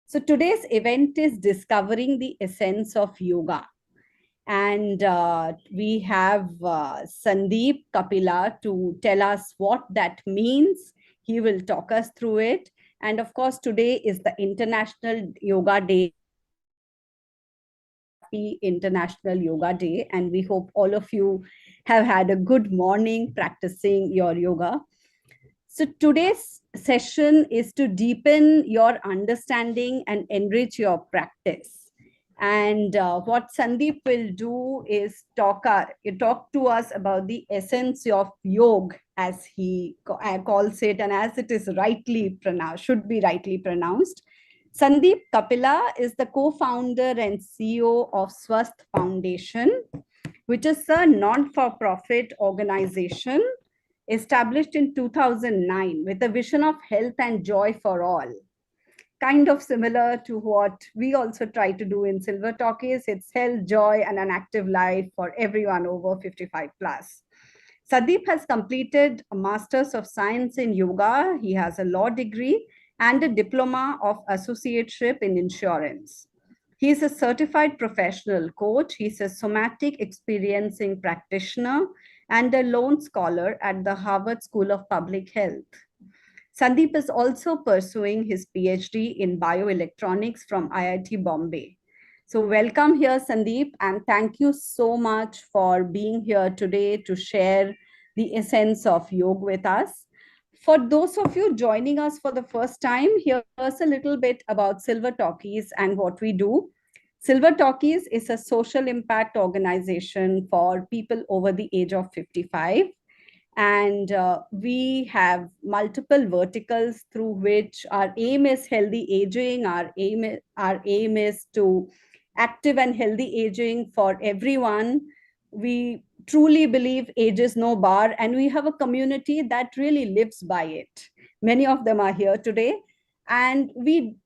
So today's event is Discovering the Essence of Yoga. And we have Sundeep Kapila to tell us what that means. He will talk us through it. And of course, today is the International Yoga Day. Happy International Yoga Day. And we hope all of you have had a good morning practicing your yoga. So today's session is to deepen your understanding and enrich your practice. And what Sandeep will do is talk to us about the essence of yoga, as he calls it, and as it is rightly pronounced, should be rightly pronounced. Sundeep Kapila is the co-founder and CEO of Swasth Foundation, which is a non-for-profit organization established in 2009 with a vision of health and joy for all. Kind of similar to what we also try to do in Silver Talkies. It's health, joy, and an active life for everyone over 55 plus. Sandeep has completed a Master's of Science in Yoga. He has a law degree and a diploma of associateship in insurance. He is a certified professional coach. He's a somatic experiencing practitioner and a lone scholar at the Harvard School of Public Health. Sandeep is also pursuing his PhD in bioelectronics from IIT Bombay. So welcome here, Sandeep, and thank you so much for being here today to share the essence of yoga with us. For those of you joining us for the first time, here's a little bit about Silver Talkies and what we do. Silver Talkies is a social impact organization for people over the age of 55. And we have multiple verticals through which our aim is healthy aging. Our aim is to active and healthy aging for everyone. We truly believe age is no bar, and we have a community that really lives by it. Many of them are here today, and we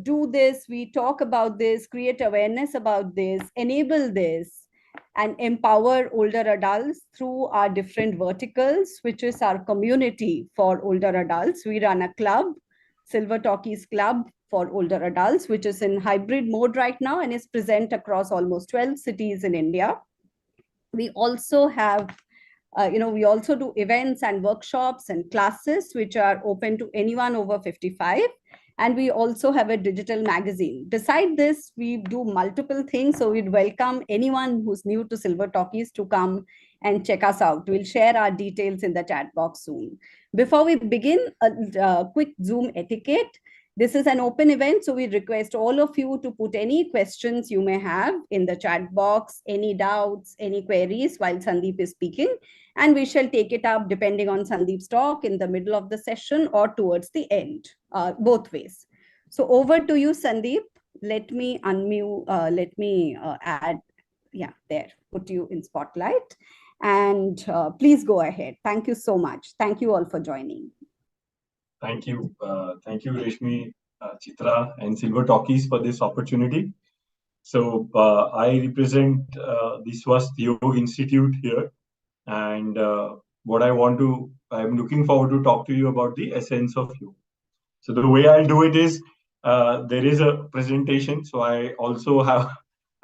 do this, we talk about this, create awareness about this, enable this, and empower older adults through our different verticals, which is our community for older adults. We run a club, Silver Talkies Club for older adults, which is in hybrid mode right now and is present across almost 12 cities in India. We also have we also do events and workshops and classes which are open to anyone over 55. And we also have a digital magazine. Beside this, we do multiple things. So we'd welcome anyone who's new to Silver Talkies to come and check us out. We'll share our details in the chat box soon. Before we begin, a quick Zoom etiquette. This is an open event, so we request all of you to put any questions you may have in the chat box, any doubts, any queries while Sandeep is speaking, and we shall take it up depending on Sandeep's talk in the middle of the session or towards the end, both ways. So over to you, Sandeep. Let me unmute, add, yeah, there, put you in spotlight. And please go ahead. Thank you so much. Thank you all for joining. Thank you, Reshmi, Chitra, and Silver Talkies for this opportunity. So I represent the Swasth Yoga Institute here, and I'm looking forward to talk to you about the essence of yoga. So the way I'll do it is there is a presentation. So I also have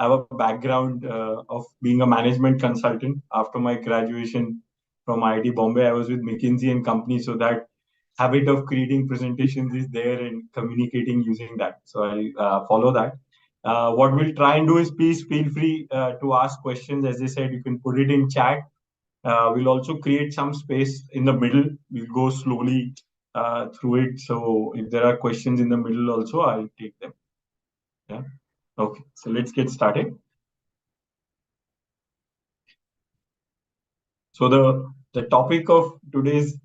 a background of being a management consultant. After my graduation from IIT Bombay, I was with McKinsey and Company, so that habit of creating presentations is there and communicating using that. So I follow that. What we'll try and do is, please feel free to ask questions. As I said, you can put it in chat. We'll also create some space in the middle. We'll go slowly through it. So if there are questions in the middle also, I'll take them. Yeah. Okay. So let's get started. So the topic of today's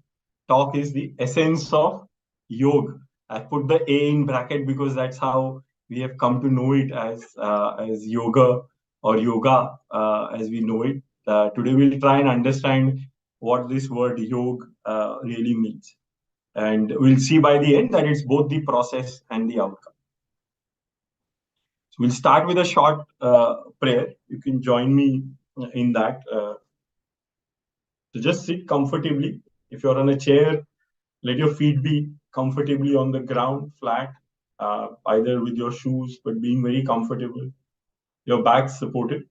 talk is the essence of yoga. I put the A in bracket because that's how we have come to know it as yoga or yoga as we know it. Today we'll try and understand what this word yoga really means. And we'll see by the end that it's both the process and the outcome. So we'll start with a short prayer. You can join me in that. So just sit comfortably. If you're on a chair, let your feet be comfortably on the ground, flat. either with your shoes, but being very comfortable, your back supported.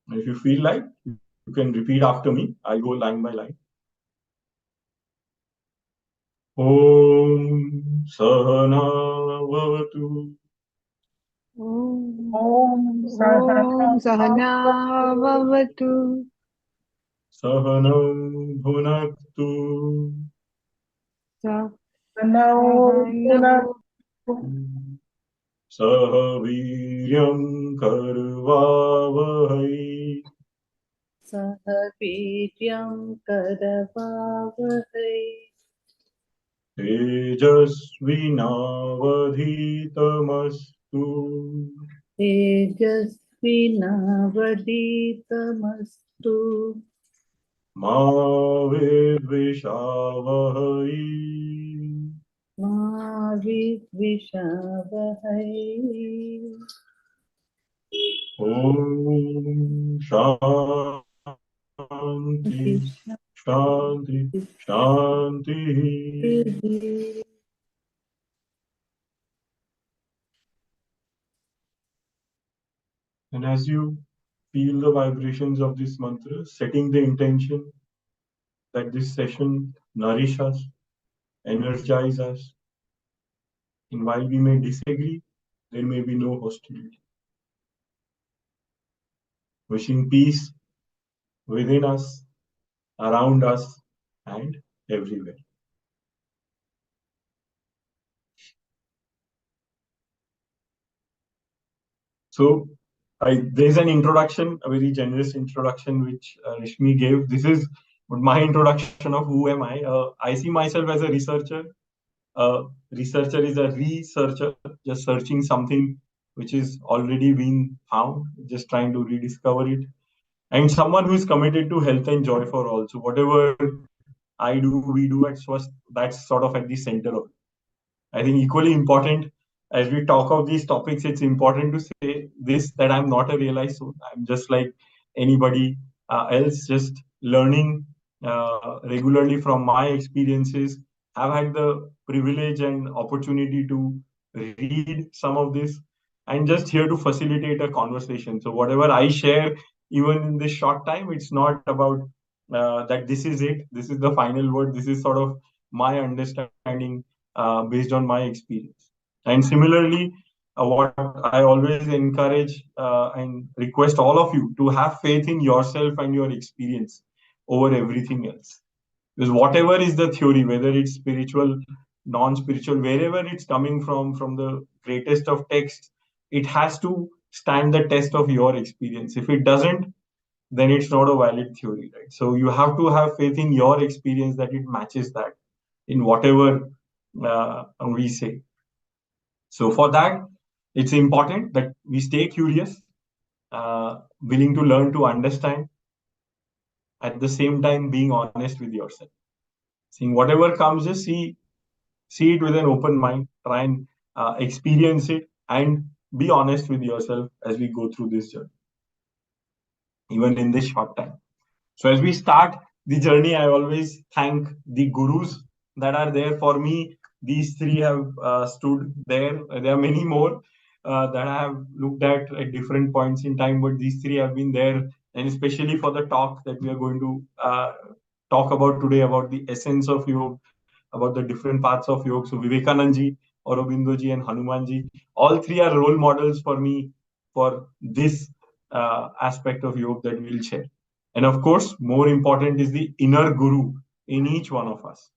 And if you feel like, you can repeat after me. I'll go line by line. Om Sahana Vavatu. Om Sahana Vavatu. Sahanam Bhunaktu. Sahanam Sahaviryam Karvavahai. Sahaviryam Karavavahai. Tejasvinavadhitamastu. Tejasvinavaditamastu. Ma Vidvishavahai. Ma Vidvishavahai. Om Shanti, Shanti, Shanti. And as you feel the vibrations of this mantra, setting the intention that this session nourish us, energize us, and while we may disagree, there may be no hostility. Wishing peace within us, around us, and everywhere. So there's an introduction, a very generous introduction, which Rishmi gave. This is my introduction of who am I. I see myself as a researcher. Researcher is a researcher, just searching something which is already been found, just trying to rediscover it. And someone who is committed to health and joy for all. So whatever I do, we do at Swasth, that's sort of at the center of it. I think equally important as we talk of these topics, it's important to say this, that I'm not a realized soul. I'm just like anybody else, just learning regularly from my experiences. I've had the privilege and opportunity to read some of this and just here to facilitate a conversation. So whatever I share, even in this short time, it's not about that this is it, this is the final word. This is sort of my understanding based on my experience. And similarly, what I always encourage and request all of you to have faith in yourself and your experience over everything else. Because whatever is the theory, whether it's spiritual, non-spiritual, wherever it's coming from the greatest of texts, it has to stand the test of your experience. If it doesn't, then it's not a valid theory, right? So you have to have faith in your experience that it matches that in whatever we say. So for that, it's important that we stay curious, willing to learn to understand, at the same time being honest with yourself. Seeing whatever comes, just see it with an open mind, try and experience it, and be honest with yourself as we go through this journey, even in this short time. So as we start the journey, I always thank the gurus that are there for me. These three have stood there. There are many more that I have looked at different points in time, but these three have been there, and especially for the talk that we are going to talk about today, about the essence of yoga, about the different parts of yoga. So Vivekanandji, Aurobindoji, and Hanumanji, all three are role models for me for this aspect of yoga that we'll share. And of course, more important is the inner guru in each one of us.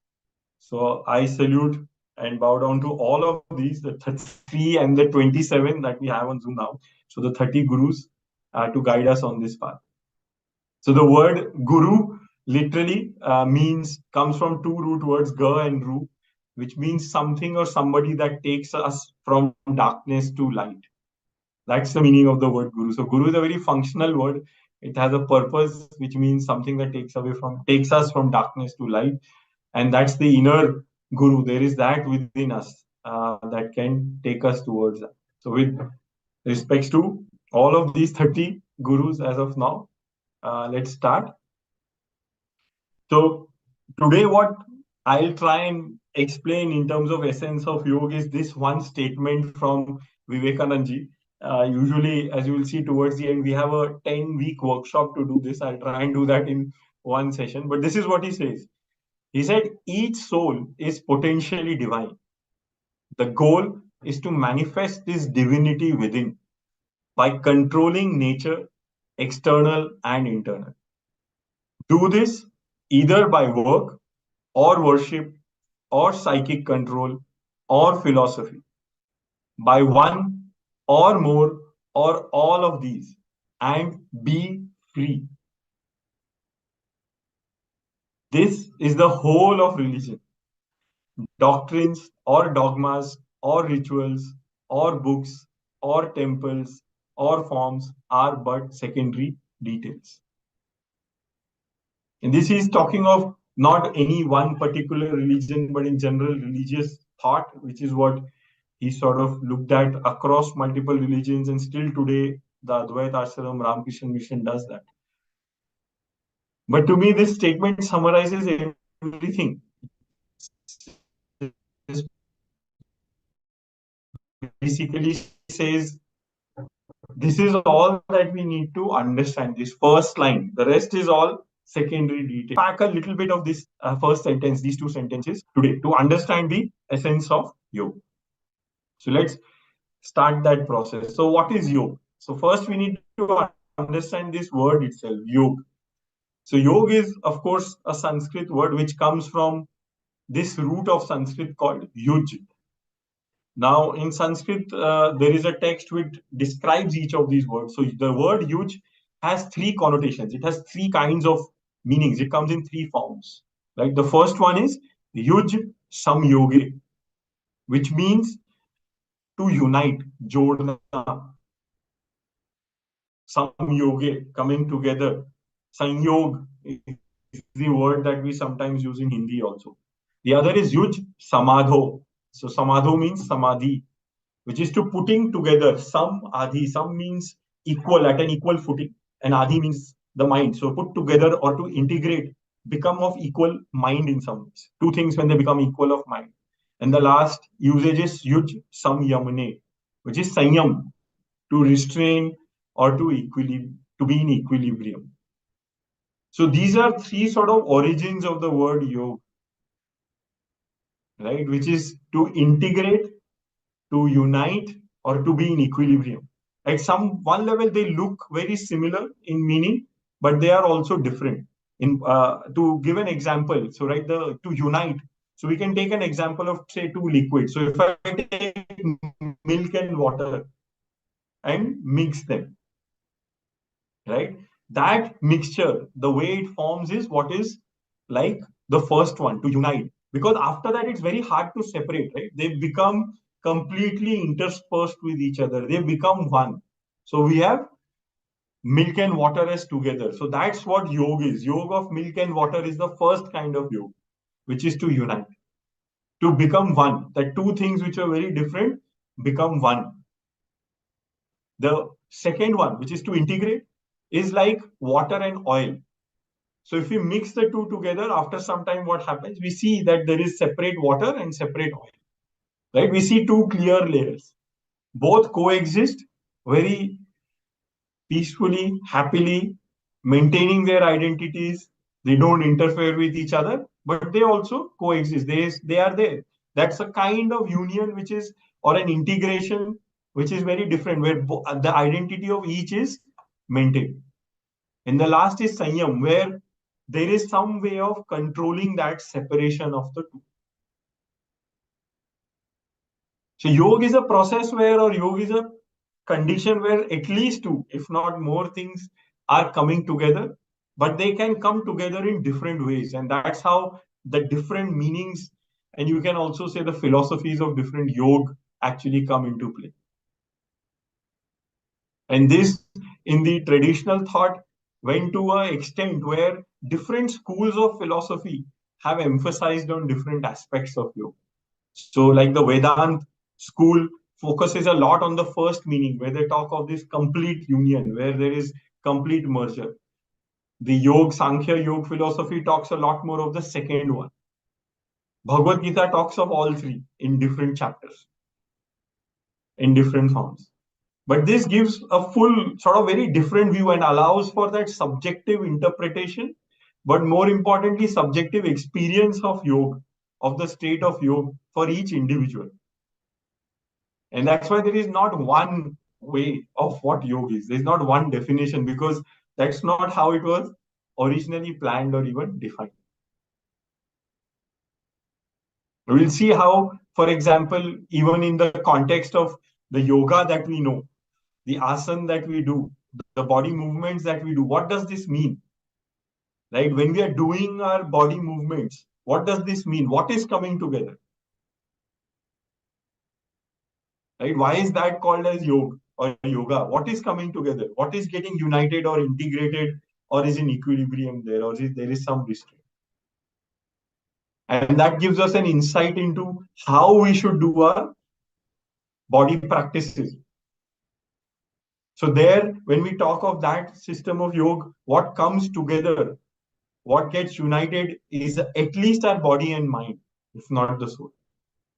So I salute and bow down to all of these, the 30 and the 27 that we have on Zoom now. So the 30 gurus to guide us on this path. So the word guru literally comes from two root words, ga and ru, which means something or somebody that takes us from darkness to light. That's the meaning of the word guru. So guru is a very functional word. It has a purpose, which means something that takes us from darkness to light. And that's the inner guru. There is that within us that can take us towards that. So with respects to all of these 30 gurus as of now, let's start. So today what I'll try and explain in terms of essence of yoga is this one statement from Vivekananda. Usually, as you will see towards the end, we have a 10-week workshop to do this. I'll try and do that in one session. But this is what he says. He said, each soul is potentially divine. The goal is to manifest this divinity within by controlling nature, external and internal. Do this either by work or worship or psychic control or philosophy, by one or more or all of these, and be free. This is the whole of religion. Doctrines or dogmas or rituals or books or temples or forms are but secondary details. And this is talking of not any one particular religion, but in general religious thought, which is what he sort of looked at across multiple religions. And still today, the Advaita Ashram Ramakrishna Mission does that. But to me, this statement summarizes everything. It basically says this is all that we need to understand. This first line, the rest is all secondary detail. Pack a little bit of this first sentence, these two sentences today to understand the essence of yoga. So let's start that process. So what is yoga? So first we need to understand this word itself, yoga. So yoga is, of course, a Sanskrit word which comes from this root of Sanskrit called yuj. Now, in Sanskrit, there is a text which describes each of these words. So the word yuj has three connotations. It has three kinds of meanings. It comes in three forms. Right? The first one is yuj samyoge, which means to unite, jodna. Samyoge, coming together. Sanyog is the word that we sometimes use in Hindi also. The other is yuj samadho. So samadho means samadhi, which is to putting together. Sam adhi. Sam means equal, at an equal footing, and adhi means the mind. So put together or to integrate, become of equal mind in some ways. Two things when they become equal of mind. And the last usage is yuj samyamne, which is sanyam, to restrain or to be in equilibrium. So these are three sort of origins of the word yoga, right? Which is to integrate, to unite, or to be in equilibrium. At some one level, they look very similar in meaning, but they are also different. In to give an example, so right, the to unite. So we can take an example of say two liquids. So if I take milk and water and mix them, right? That mixture, the way it forms is what is like the first one, to unite. Because after that, it's very hard to separate, right? They become completely interspersed with each other. They become one. So we have milk and water as together. So that's what yoga is. Yoga of milk and water is the first kind of yoga, which is to unite, to become one. That two things which are very different become one. The second one, which is to integrate, is like water and oil. So if we mix the two together, after some time, what happens? We see that there is separate water and separate oil, right? We see two clear layers. Both coexist very peacefully, happily, maintaining their identities. They don't interfere with each other, but they also coexist. They are there. That's a kind of union which is, or an integration, which is very different, where the identity of each is maintained. And the last is Sanyam, where there is some way of controlling that separation of the two. So yoga is a process where, or yoga is a condition where at least two, if not more things are coming together, but they can come together in different ways. And that's how the different meanings, and you can also say the philosophies of different yoga actually come into play. And this, in the traditional thought, went to an extent where different schools of philosophy have emphasized on different aspects of yoga. So, like the Vedant school focuses a lot on the first meaning, where they talk of this complete union, where there is complete merger. The Sankhya Yoga philosophy talks a lot more of the second one. Bhagavad Gita talks of all three in different chapters, in different forms. But this gives a full, sort of very different view and allows for that subjective interpretation, but more importantly, subjective experience of yoga, of the state of yoga for each individual. And that's why there is not one way of what yoga is. There's not one definition, because that's not how it was originally planned or even defined. We'll see how, for example, even in the context of the yoga that we know, the asana that we do, the body movements that we do, what does this mean? Right? When we are doing our body movements, what does this mean? What is coming together? Right? Why is that called as yoga or yoga? What is coming together? What is getting united or integrated, or is in equilibrium there, or is there is some restraint? And that gives us an insight into how we should do our body practices. So there, when we talk of that system of yoga, what comes together, what gets united is at least our body and mind, if not the soul.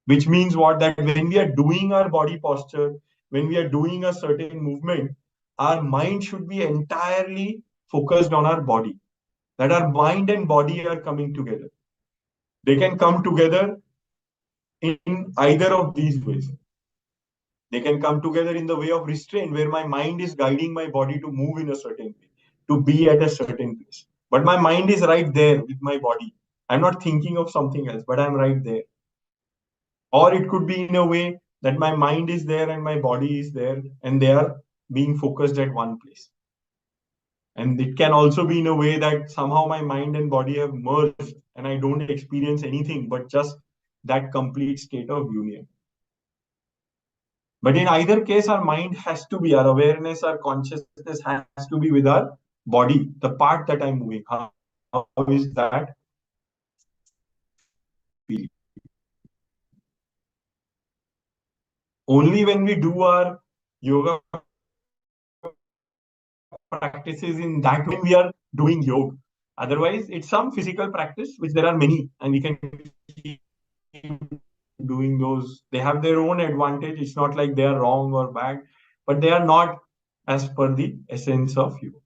Which means what? That when we are doing our body posture, when we are doing a certain movement, our mind should be entirely focused on our body. That our mind and body are coming together. They can come together in either of these ways. They can come together in the way of restraint, where my mind is guiding my body to move in a certain way, to be at a certain place. But my mind is right there with my body. I'm not thinking of something else, but I'm right there. Or it could be in a way that my mind is there and my body is there, and they are being focused at one place. And it can also be in a way that somehow my mind and body have merged and I don't experience anything but just that complete state of union. But in either case, our mind has to be, our awareness, our consciousness has to be with our body, the part that I'm moving. How is that feeling? Only when we do our yoga practices in that way, we are doing yoga. Otherwise, it's some physical practice, which there are many, and we can keep doing those. They have their own advantage. It's not like they are wrong or bad, but they are not as per the essence of yoga.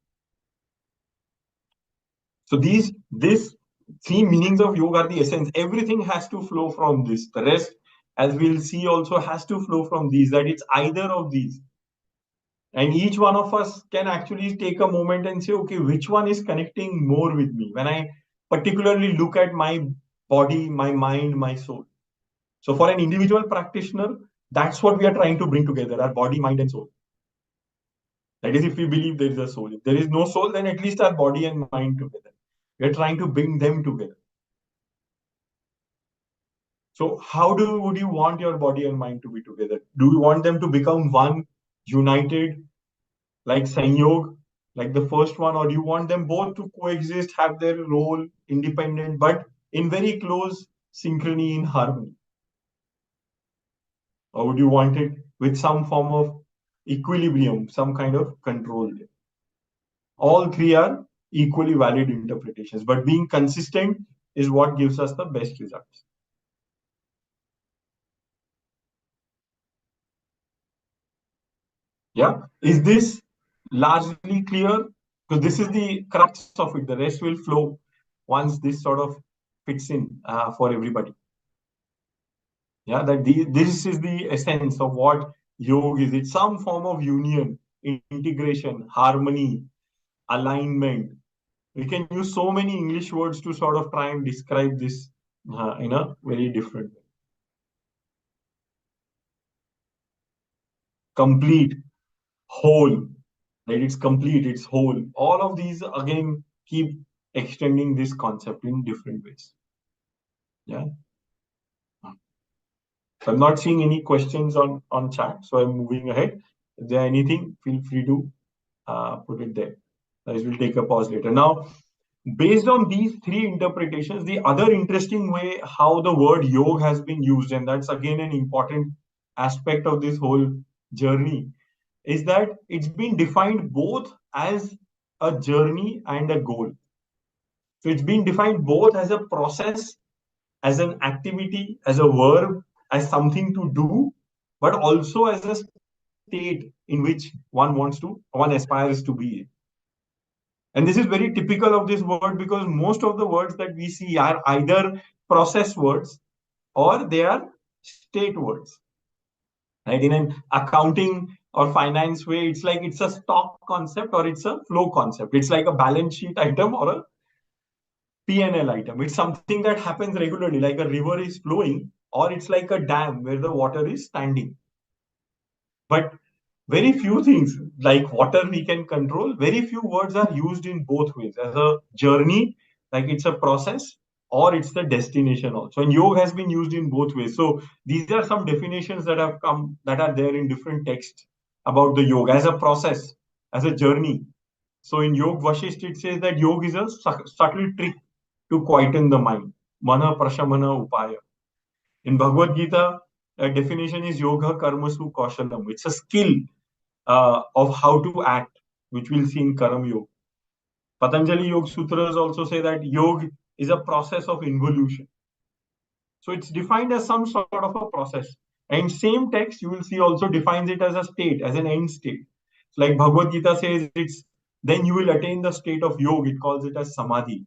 So these three meanings of yoga are the essence. Everything has to flow from this. The rest, as we'll see, also has to flow from these. That it's either of these. And each one of us can actually take a moment and say, okay, which one is connecting more with me? When I particularly look at my body, my mind, my soul. So for an individual practitioner, that's what we are trying to bring together, our body, mind, and soul. That is, if we believe there is a soul. If there is no soul, then at least our body and mind together. We are trying to bring them together. So how would you want your body and mind to be together? Do you want them to become one, united, like Sanyog, like the first one, or do you want them both to coexist, have their role independent, but in very close synchrony, in harmony? Or would you want it with some form of equilibrium, some kind of control there? All three are equally valid interpretations, but being consistent is what gives us the best results. Yeah. Is this largely clear? Because this is the crux of it. The rest will flow once this sort of fits in for everybody. Yeah, that this is the essence of what yoga is. It's some form of union, integration, harmony, alignment. We can use so many English words to sort of try and describe this in a very different way. Complete, whole, right? It's complete, it's whole. All of these again keep extending this concept in different ways. Yeah. So I'm not seeing any questions on chat, so I'm moving ahead. If there anything, feel free to put it there. Otherwise, we'll take a pause later. Now, based on these three interpretations, the other interesting way how the word yoga has been used, and that's again an important aspect of this whole journey, is that it's been defined both as a journey and a goal. So it's been defined both as a process as an activity, as a verb, as something to do, but also as a state in which one aspires to be. And this is very typical of this word because most of the words that we see are either process words or they are state words. Right? In an accounting or finance way, it's like it's a stock concept or it's a flow concept. It's like a balance sheet item or a P&L item. It's something that happens regularly, like a river is flowing, or it's like a dam where the water is standing. But very few things like water we can control. Very few words are used in both ways as a journey, like it's a process, or it's the destination also. And yoga has been used in both ways. So these are some definitions that have come that are there in different texts about the yoga as a process, as a journey. So in Yoga Vashisht, it says that yoga is a subtle trick to quieten the mind. Mana prashamana upaya. In Bhagavad Gita, a definition is yoga karmasu kaushalam. It's a skill of how to act, which we'll see in Karam Yoga. Patanjali Yoga Sutras also say that yoga is a process of involution. So it's defined as some sort of a process. And same text, you will see also defines it as a state, as an end state. So like Bhagavad Gita says, it's then you will attain the state of yoga. It calls it as samadhi.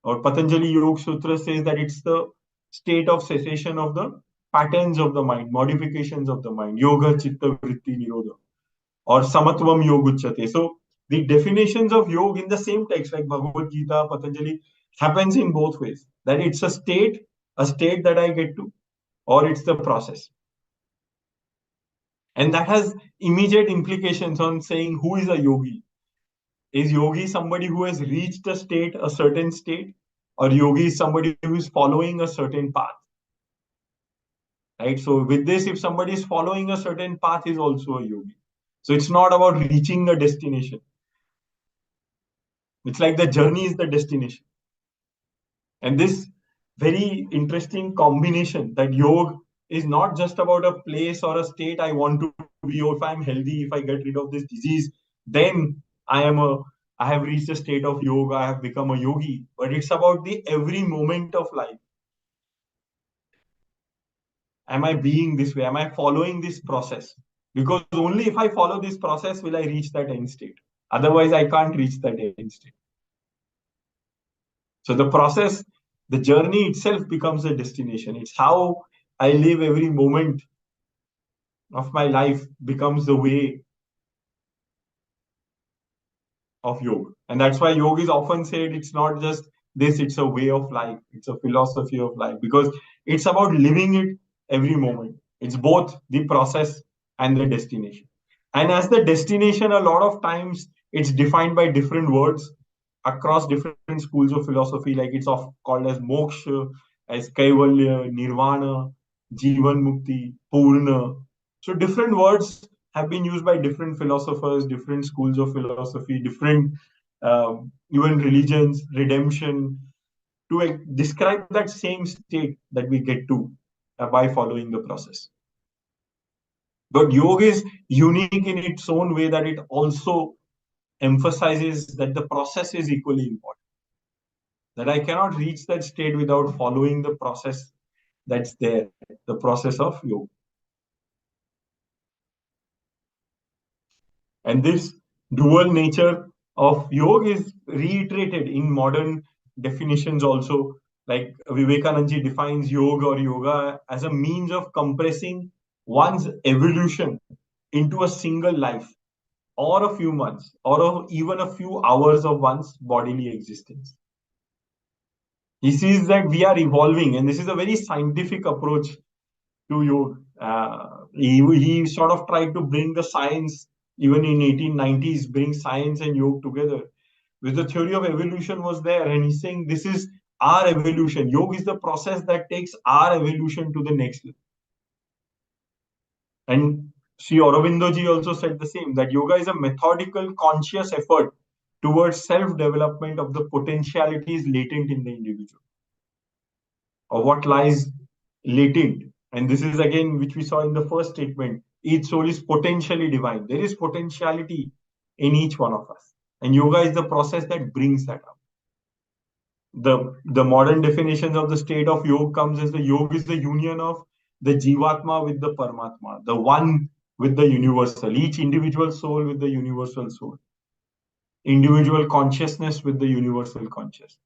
Or Patanjali Yoga Sutra says that it's the state of cessation of the patterns of the mind, modifications of the mind, yoga, chitta, vritti, nirodha, or samatvam yoga uchyate. So the definitions of yoga in the same text, like Bhagavad Gita, Patanjali, happens in both ways. That it's a state that I get to, or it's the process. And that has immediate implications on saying who is a yogi. Is yogi somebody who has reached a state, a certain state, or yogi is somebody who is following a certain path? Right. So with this, if somebody is following a certain path, is also a yogi. So it's not about reaching a destination. It's like the journey is the destination. And this very interesting combination that yoga is not just about a place or a state I want to be, or if I'm healthy, if I get rid of this disease, then I have reached a state of yoga, I have become a yogi. But it's about the every moment of life. Am I being this way? Am I following this process? Because only if I follow this process will I reach that end state. Otherwise, I can't reach that end state. So the process, the journey itself becomes a destination. It's how I live every moment of my life becomes the way of yoga. And that's why yoga is often said it's not just this, it's a way of life, it's a philosophy of life, because it's about living it every moment. It's both the process and the destination. And as the destination, a lot of times it's defined by different words across different schools of philosophy, like it's called as moksha, as kaivalya, nirvana, jivan mukti, purna. So different words have been used by different philosophers, different schools of philosophy, different even religions, redemption, to describe that same state that we get to by following the process. But yoga is unique in its own way that it also emphasizes that the process is equally important. That I cannot reach that state without following the process that's there, the process of yoga. And this dual nature of yoga is reiterated in modern definitions also. Like Vivekananda defines yoga or yoga as a means of compressing one's evolution into a single life, or a few months, or even a few hours of one's bodily existence. He sees that we are evolving, and this is a very scientific approach to yoga. He sort of tried to bring the science, even in 1890s, bring science and yoga together. With the theory of evolution was there, and he's saying this is our evolution. Yoga is the process that takes our evolution to the next level. And Sri Aurobindoji also said the same, that yoga is a methodical, conscious effort towards self-development of the potentialities latent in the individual, or what lies latent. And this is again, which we saw in the first statement, each soul is potentially divine. There is potentiality in each one of us. And yoga is the process that brings that up. the modern definitions of the state of yoga comes as the yoga is the union of the jivatma with the paramatma, the one with the universal, each individual soul with the universal soul, individual consciousness with the universal consciousness.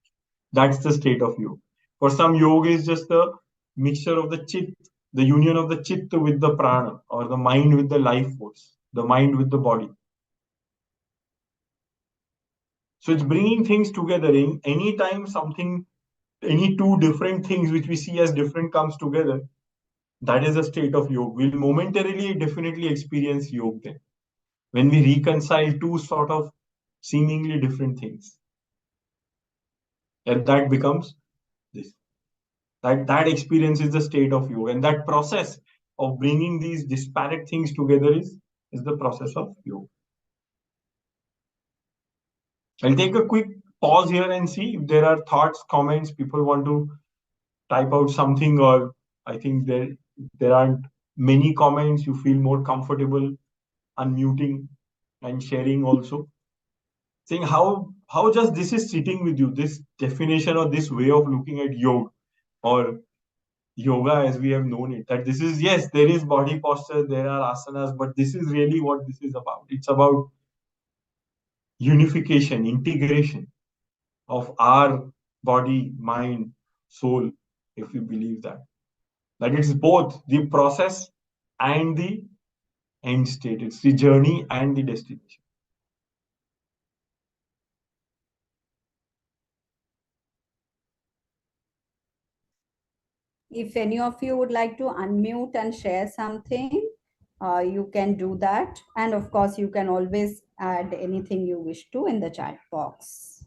That's the state of yoga. For some, yoga is just the mixture of the chit, the union of the chitta with the prana, or the mind with the life force, the mind with the body. So it's bringing things together. In any time something, any two different things which we see as different comes together, that is a state of yoga. We'll momentarily definitely experience yoga then, when we reconcile two sort of seemingly different things. And that becomes this. That experience is the state of yoga. And that process of bringing these disparate things together is the process of yoga. I'll take a quick pause here and see if there are thoughts, comments, people want to type out something, or I think there aren't many comments. You feel more comfortable unmuting and sharing also. Saying how just this is sitting with you, this definition or this way of looking at yoga or yoga as we have known it, that this is, yes, there is body posture, there are asanas, but this is really what this is about. It's about unification, integration of our body, mind, soul, if we believe that it's both the process and the end state. It's the journey and the destination. If any of you would like to unmute and share something, you can do that. And of course, you can always add anything you wish to in the chat box.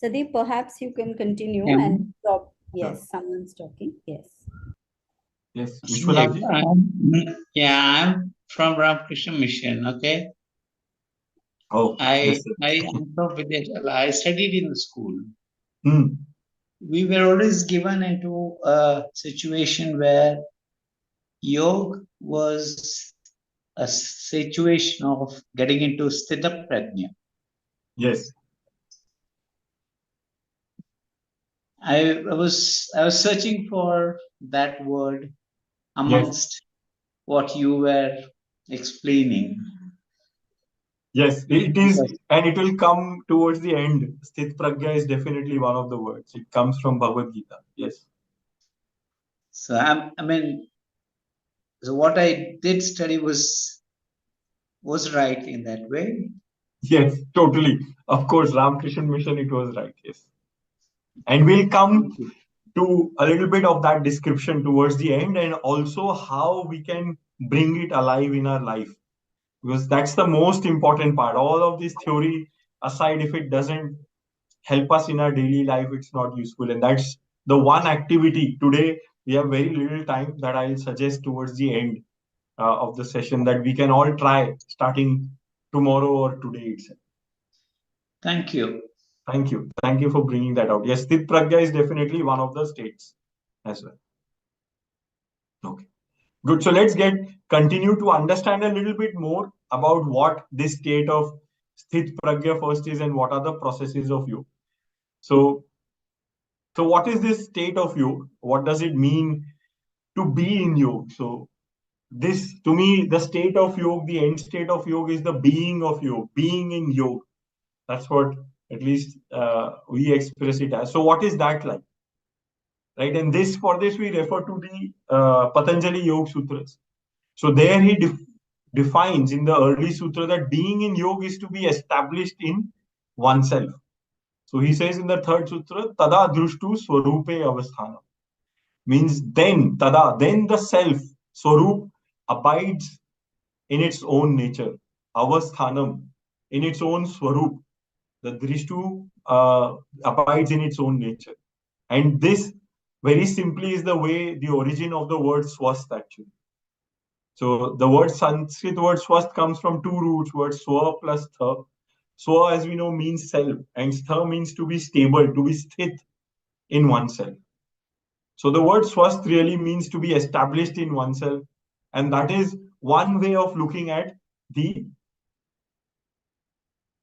Sundeep, perhaps you can continue and stop. Yes, someone's talking. Yes. Yes, Yeah, Vishwanathji? I'm from Ramakrishna Mission. Okay, Oh, yes, I'm from Vidyachalam. I studied in the school. Hmm. We were always given into a situation where yoga was a situation of getting into sthita prajna. Yes. I was searching for that word amongst what you were explaining. Yes, it is, Yes. and it will come towards the end. Sthit Pragya is definitely one of the words. It comes from Bhagavad Gita. Yes. So so what I did study was right in that way. Yes, totally. Of course, Ramakrishna Mission, it was right. Yes. And we'll come to a little bit of that description towards the end, and also how we can bring it alive in our life, because that's the most important part. All of this theory aside, if it doesn't help us in our daily life, it's not useful. And that's the one activity today. We have very little time, that I'll suggest towards the end of the session, that we can all try starting tomorrow or today itself. Thank you. Thank you. Thank you for bringing that out. Yes, Sthit Pragya is definitely one of the states as well. Okay, good. So let's continue to understand a little bit more about what this state of Sthit Pragya first is, and what are the processes of yoga. So what is this state of yoga? What does it mean to be in yoga? So this, to me, the state of yoga, the end state of yoga is the being of yoga, being in yoga. That's what at least we express it as. So what is that like? Right, and for this we refer to the Patanjali Yoga Sutras. So there he defines in the early sutra that being in yoga is to be established in oneself. So he says in the third sutra, tada drushtu swarupe avasthanam, means then the self, swarup, abides in its own nature, avasthanam, in its own swarup, the drishtu abides in its own nature. And this very simply is the way, the origin of the word swasth actually. So the word Sanskrit word swasth comes from two roots words, swa plus tha. Swa, as we know, means self, and stha means to be stable, to be sthit in oneself. So the word swasth really means to be established in oneself, and that is one way of looking at the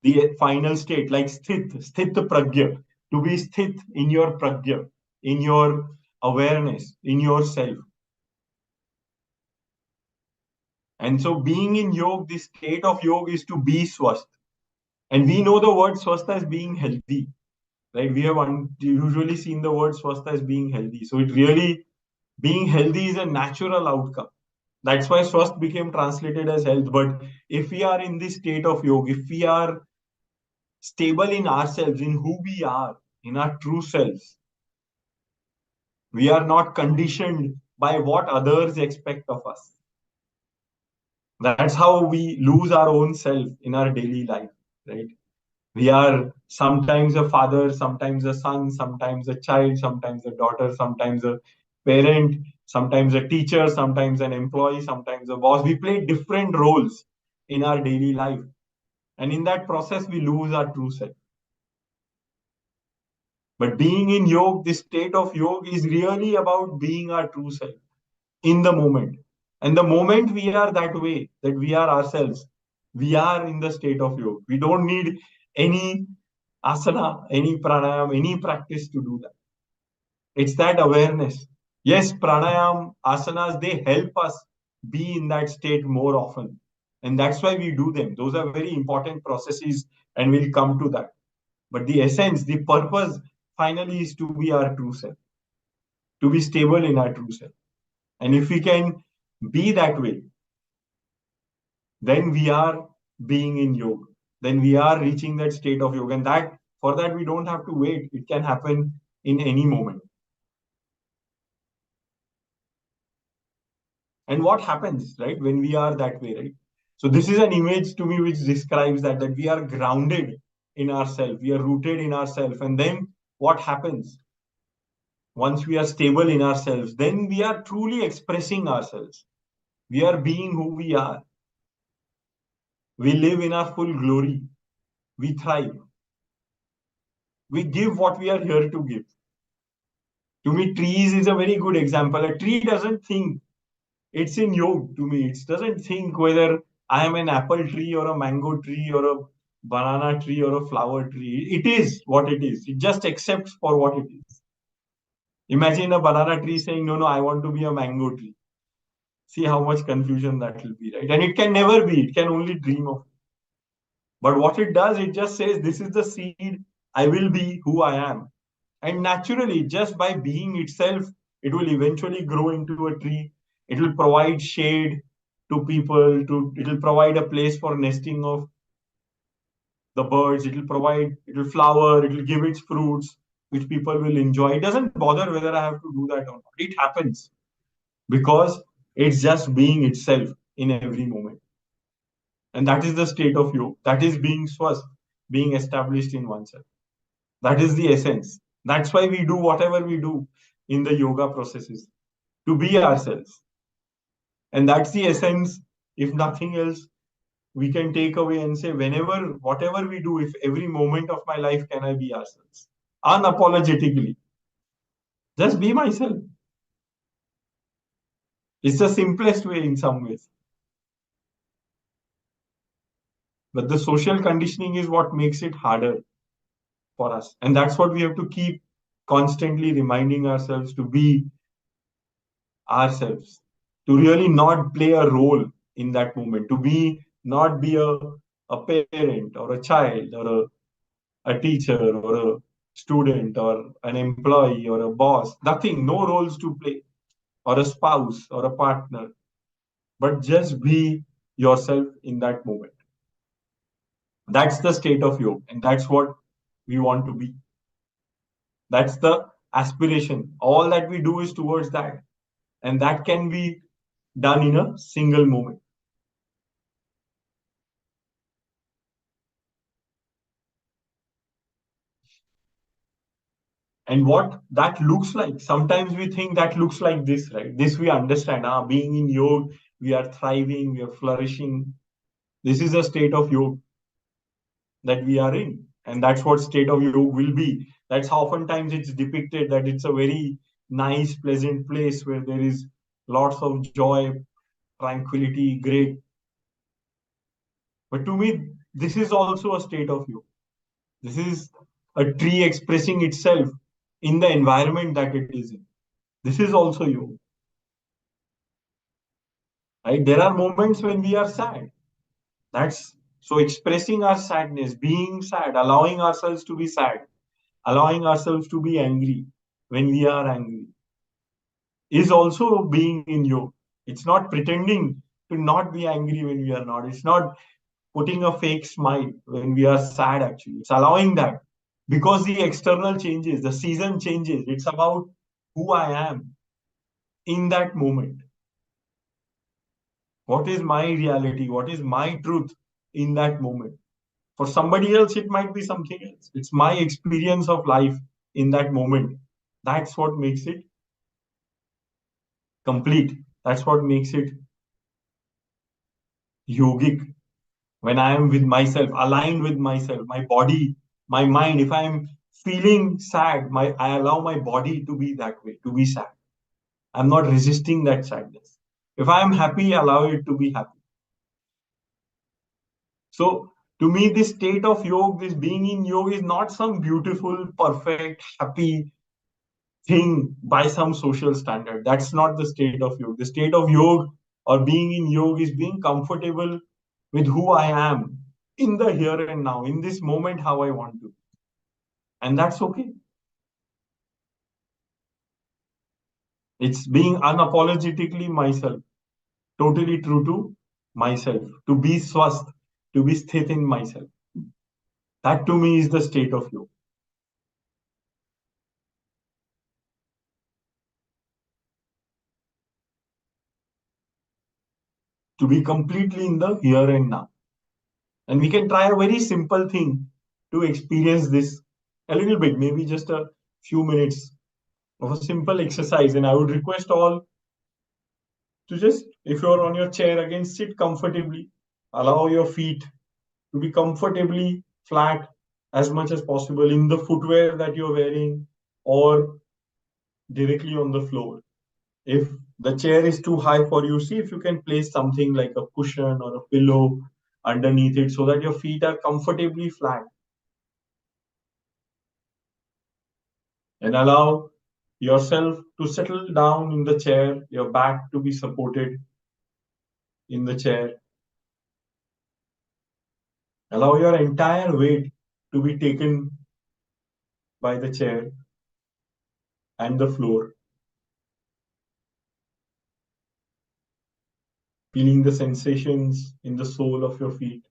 the final state, like sthit pragya, to be sthit in your pragya, in your awareness, in yourself. And so being in yoga, the state of yoga is to be swasth. And we know the word swasth as being healthy, right? We have usually seen the word swasth as being healthy. So it really, being healthy is a natural outcome. That's why swasth became translated as health. But if we are in this state of yoga, if we are stable in ourselves, in who we are, in our true selves, we are not conditioned by what others expect of us. That's how we lose our own self in our daily life, right? We are sometimes a father, sometimes a son, sometimes a child, sometimes a daughter, sometimes a parent, sometimes a teacher, sometimes an employee, sometimes a boss. We play different roles in our daily life. And in that process, we lose our true self. But being in yoga, this state of yoga is really about being our true self in the moment. And the moment we are that way, that we are ourselves, we are in the state of yoga. We don't need any asana, any pranayam, any practice to do that. It's that awareness. Yes, pranayam, asanas, they help us be in that state more often. And that's why we do them. Those are very important processes, and we'll come to that. But the essence, the purpose finally is to be our true self, to be stable in our true self. And if we can be that way, then we are being in yoga. Then we are reaching that state of yoga. And that for that we don't have to wait. It can happen in any moment. And what happens, right, when we are that way, right? So this is an image to me which describes that we are grounded in ourselves, we are rooted in ourselves. And then what happens? Once we are stable in ourselves, then we are truly expressing ourselves. We are being who we are. We live in our full glory. We thrive. We give what we are here to give. To me, trees is a very good example. A tree doesn't think. It's in yoga to me. It doesn't think whether I am an apple tree or a mango tree or a banana tree or a flower tree. It is what it is. It just accepts for what it is. Imagine a banana tree saying, no, I want to be a mango tree. See how much confusion that will be, right? And it can never be. It can only dream of. But what it does, it just says, this is the seed. I will be who I am. And naturally, just by being itself, it will eventually grow into a tree. It will provide shade to people. It will provide a place for nesting of the birds. It will flower. It will give its fruits, which people will enjoy. It doesn't bother whether I have to do that or not. It happens because it's just being itself in every moment. And that is the state of yoga. That is being swasth, being established in oneself. That is the essence. That's why we do whatever we do in the yoga processes, to be ourselves. And that's the essence. If nothing else, we can take away and say, whenever, whatever we do, if every moment of my life can I be ourselves, unapologetically, just be myself. It's the simplest way in some ways. But the social conditioning is what makes it harder for us. And that's what we have to keep constantly reminding ourselves, to be ourselves, to really not play a role in that moment, to be not be a parent or a child or a teacher or a student or an employee or a boss, nothing, no roles to play, or a spouse or a partner, but just be yourself in that moment. That's the state of yoga, and that's what we want to be. That's the aspiration. All that we do is towards that, and that can be done in a single moment. And what that looks like, sometimes we think that looks like this, right? This we understand. Being in yoga, we are thriving, we are flourishing. This is a state of yoga that we are in. And that's what state of yoga will be. That's how oftentimes it's depicted, that it's a very nice, pleasant place where there is lots of joy, tranquility, great. But to me, This is also a state of yoga. This is a tree expressing itself in the environment that it is in. This is also yoga. Right? There are moments when we are sad. That's so expressing our sadness, being sad, allowing ourselves to be sad, allowing ourselves to be angry when we are angry is also being in yoga. It's not pretending to not be angry when we are not. It's not putting a fake smile when we are sad, actually. It's allowing that because the external changes, the season changes. It's about who I am in that moment. What is my reality? What is my truth in that moment? For somebody else, it might be something else. It's my experience of life in that moment. That's what makes it complete. That's what makes it yogic. When I am with myself, aligned with myself, my body, my mind, if I am feeling sad, I allow my body to be that way, to be sad. I'm not resisting that sadness. If I am happy, allow it to be happy. So to me, this state of yoga, this being in yoga is not some beautiful, perfect, happy thing by some social standard. That's not the state of yoga. The state of yoga or being in yoga is being comfortable with who I am in the here and now, in this moment, how I want to. And that's okay. It's being unapologetically myself, totally true to myself, to be swasth, to be sthit in myself. That to me is the state of yoga. To be completely in the here and now. And we can try a very simple thing to experience this a little bit, maybe just a few minutes of a simple exercise. And I would request all to just, if you're on your chair, again, sit comfortably, allow your feet to be comfortably flat as much as possible in the footwear that you're wearing or directly on the floor. If the chair is too high for you, see if you can place something like a cushion or a pillow underneath it so that your feet are comfortably flat. And allow yourself to settle down in the chair, your back to be supported in the chair. Allow your entire weight to be taken by the chair and the floor. Feeling the sensations in the sole of your feet.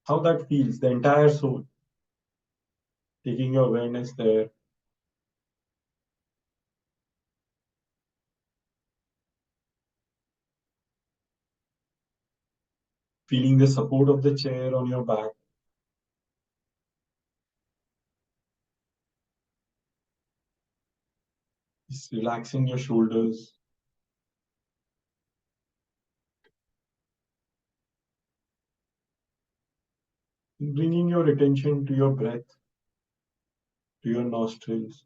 How that feels, the entire soul. Taking your awareness there. Feeling the support of the chair on your back. Just relaxing your shoulders. Bringing your attention to your breath, to your nostrils.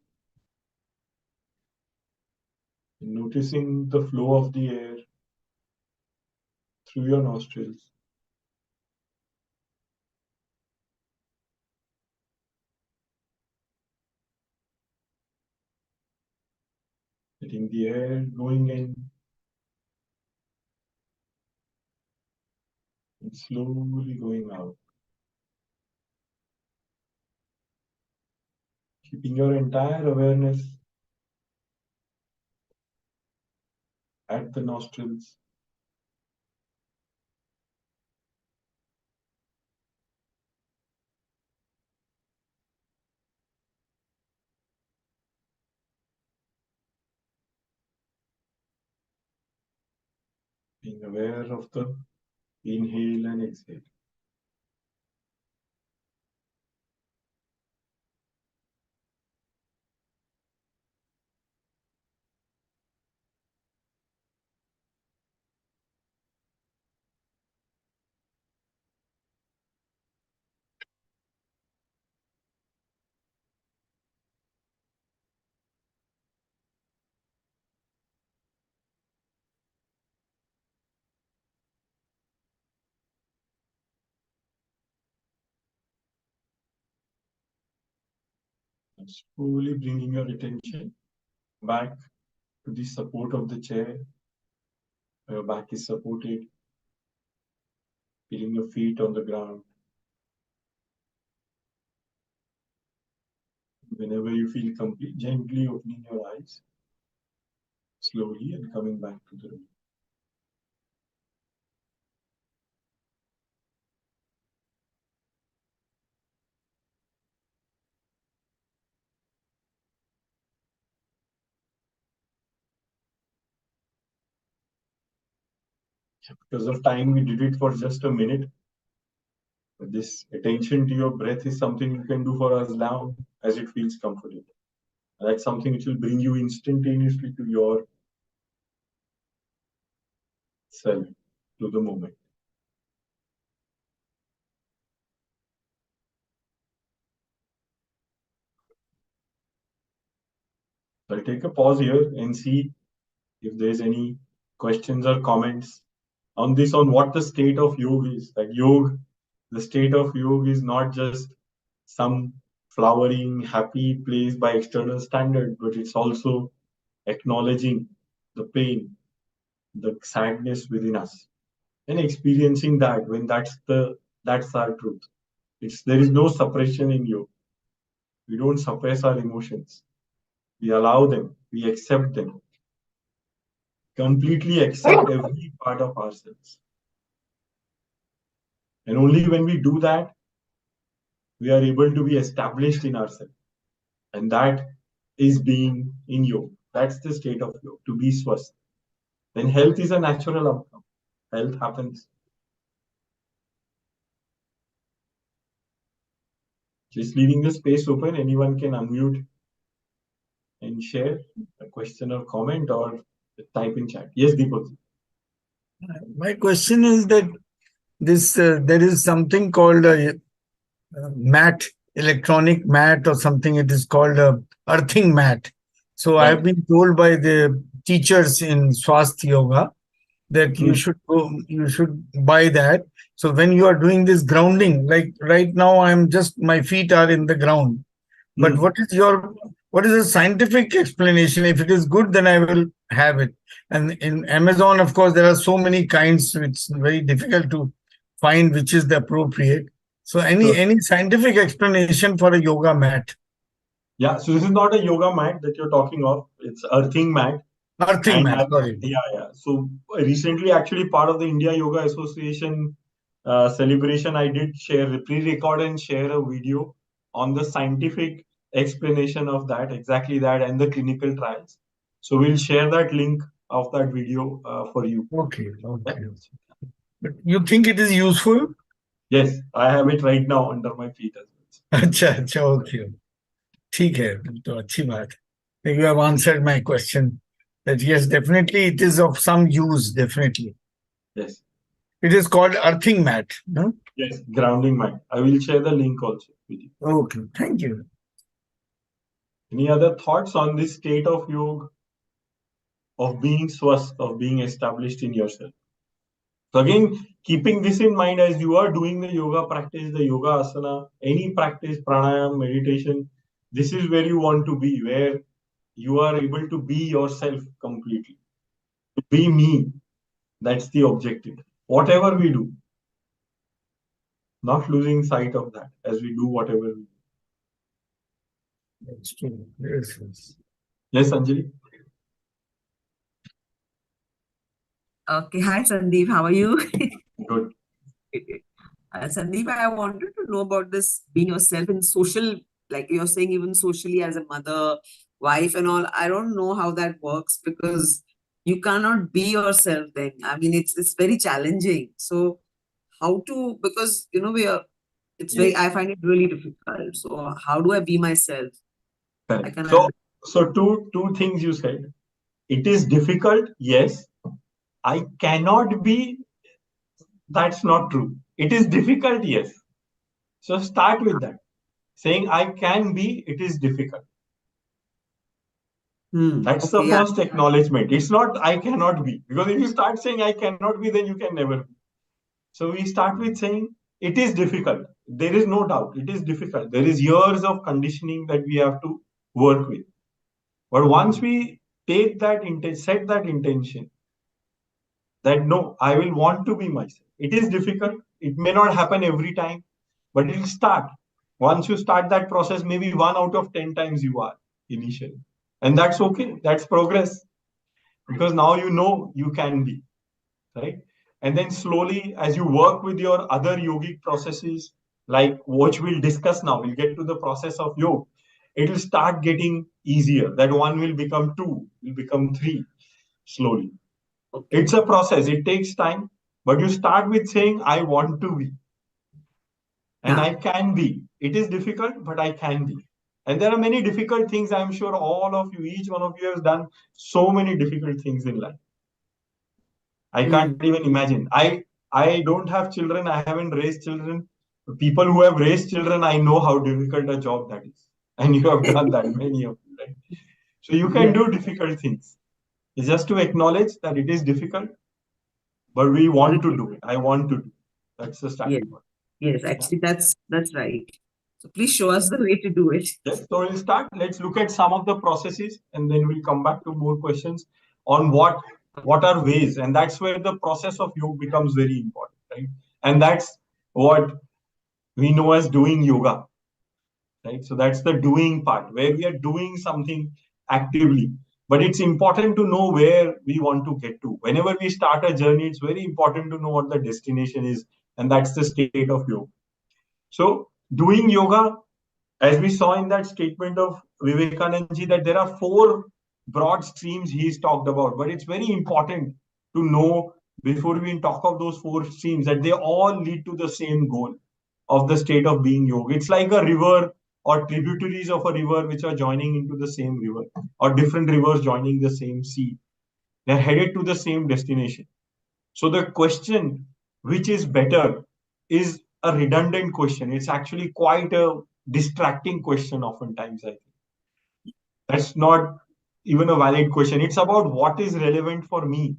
Noticing the flow of the air through your nostrils. Letting the air going in and slowly going out. Keeping your entire awareness at the nostrils. Being aware of the inhale and exhale. Slowly bringing your attention back to the support of the chair. Your back is supported. Feeling your feet on the ground. Whenever you feel complete, gently opening your eyes. Slowly and coming back to the room. Because of time, we did it for just a minute. But this attention to your breath is something you can do for as long as it feels comfortable. And that's something which will bring you instantaneously to your self, to the moment. I'll take a pause here and see if there's any questions or comments on this, on what the state of yoga is. Like yoga, the state of yoga is not just some flowering, happy place by external standard, but it's also acknowledging the pain, the sadness within us, and experiencing that when that's our truth. There is no suppression in yoga. We don't suppress our emotions. We allow them. We accept them. Completely accept every part of ourselves. And only when we do that, we are able to be established in ourselves. And that is being in yoga. That's the state of yoga, to be swasth. Then health is a natural outcome. Health happens. Just leaving the space open, anyone can unmute and share a question or comment or type in chat. Yes, Deepak. My question is that there is something called a mat, electronic mat or something. It is called a earthing mat. So I have been told by the teachers in Swasth Yoga that you should buy that. So when you are doing this grounding, like right now, my feet are in the ground. But what is the scientific explanation? If it is good, then I will have it. And in Amazon, of course, there are so many kinds. It's very difficult to find which is the appropriate. So any scientific explanation for a yoga mat? Yeah, so this is not a yoga mat that you're talking of. It's earthing mat. Earthing mat, sorry. Yeah. So recently, actually, part of the India Yoga Association celebration, I did pre-record and share a video on the scientific explanation of that, exactly that, and the clinical trials. So we'll share that link of that video for you. Okay. But you think it is useful? Yes, I have it right now under my feet as well. अच्छा, okay. ठीक है, तो अच्छी बात है. You have answered my question. That yes, definitely it is of some use, definitely. Yes. It is called earthing mat, no? Yes, grounding mat. I will share the link also with you. Okay, thank you. Any other thoughts on this state of yoga, of being swasth, of being established in yourself? So again, keeping this in mind as you are doing the yoga practice, the yoga asana, any practice, pranayam, meditation, this is where you want to be, where you are able to be yourself completely. To be me, that's the objective. Whatever we do, not losing sight of that as we do whatever we do. That's true. Yes. Yes, Anjali? Okay, hi Sandeep, how are you? Good. Sandeep, I wanted to know about this being yourself in social, like you're saying, even socially as a mother, wife, and all. I don't know how that works because you cannot be yourself then. I mean, it's very challenging. So, how to, because I find it really difficult. So, how do I be myself? Correct. So two things you said. It is difficult, yes. I cannot be, that's not true. It is difficult, yes. So start with that. Saying I can be, it is difficult. That's the first acknowledgement. It's not I cannot be. Because if you start saying I cannot be, then you can never be. So we start with saying it is difficult. there is no doubt it is difficult. There is years of conditioning that we have to work with. But once we take that set that intention that no, I will want to be myself. It is difficult. It may not happen every time, but it will start. Once you start that process, maybe 1 out of 10 times you are initially. And that's okay. That's progress. Because now you know you can be. Right? And then slowly, as you work with your other yogic processes, like which we'll discuss now, we'll get to the process of yoga. It will start getting easier. That 1 will become 2, will become 3 slowly. Okay. It's a process. It takes time. But you start with saying, I want to be. And Yeah. I can be. It is difficult, but I can be. And there are many difficult things. I'm sure all of you, each one of you has done so many difficult things in life. I can't even imagine. I don't have children. I haven't raised children. People who have raised children, I know how difficult a job that is. And you have done that, many of you, right? So you can do difficult things. It's just to acknowledge that it is difficult, but we want to do it. I want to do it. That's the starting point. Yes, actually, that's right. So please show us the way to do it. Yes, so we'll start. Let's look at some of the processes, and then we'll come back to more questions on what are ways, and that's where the process of yoga becomes very important, right? And that's what we know as doing yoga, right? So that's the doing part, where we are doing something actively. But it's important to know where we want to get to. Whenever we start a journey, it's very important to know what the destination is, and that's the state of yoga. So doing yoga, as we saw in that statement of Vivekananda ji, that there are 4 broad streams he's talked about. But it's very important to know, before we talk of those 4 streams, that they all lead to the same goal of the state of being yoga. It's like a river or tributaries of a river which are joining into the same river, or different rivers joining the same sea. They're headed to the same destination. So the question, which is better, is a redundant question. It's actually quite a distracting question oftentimes, I think. That's not even a valid question. It's about what is relevant for me.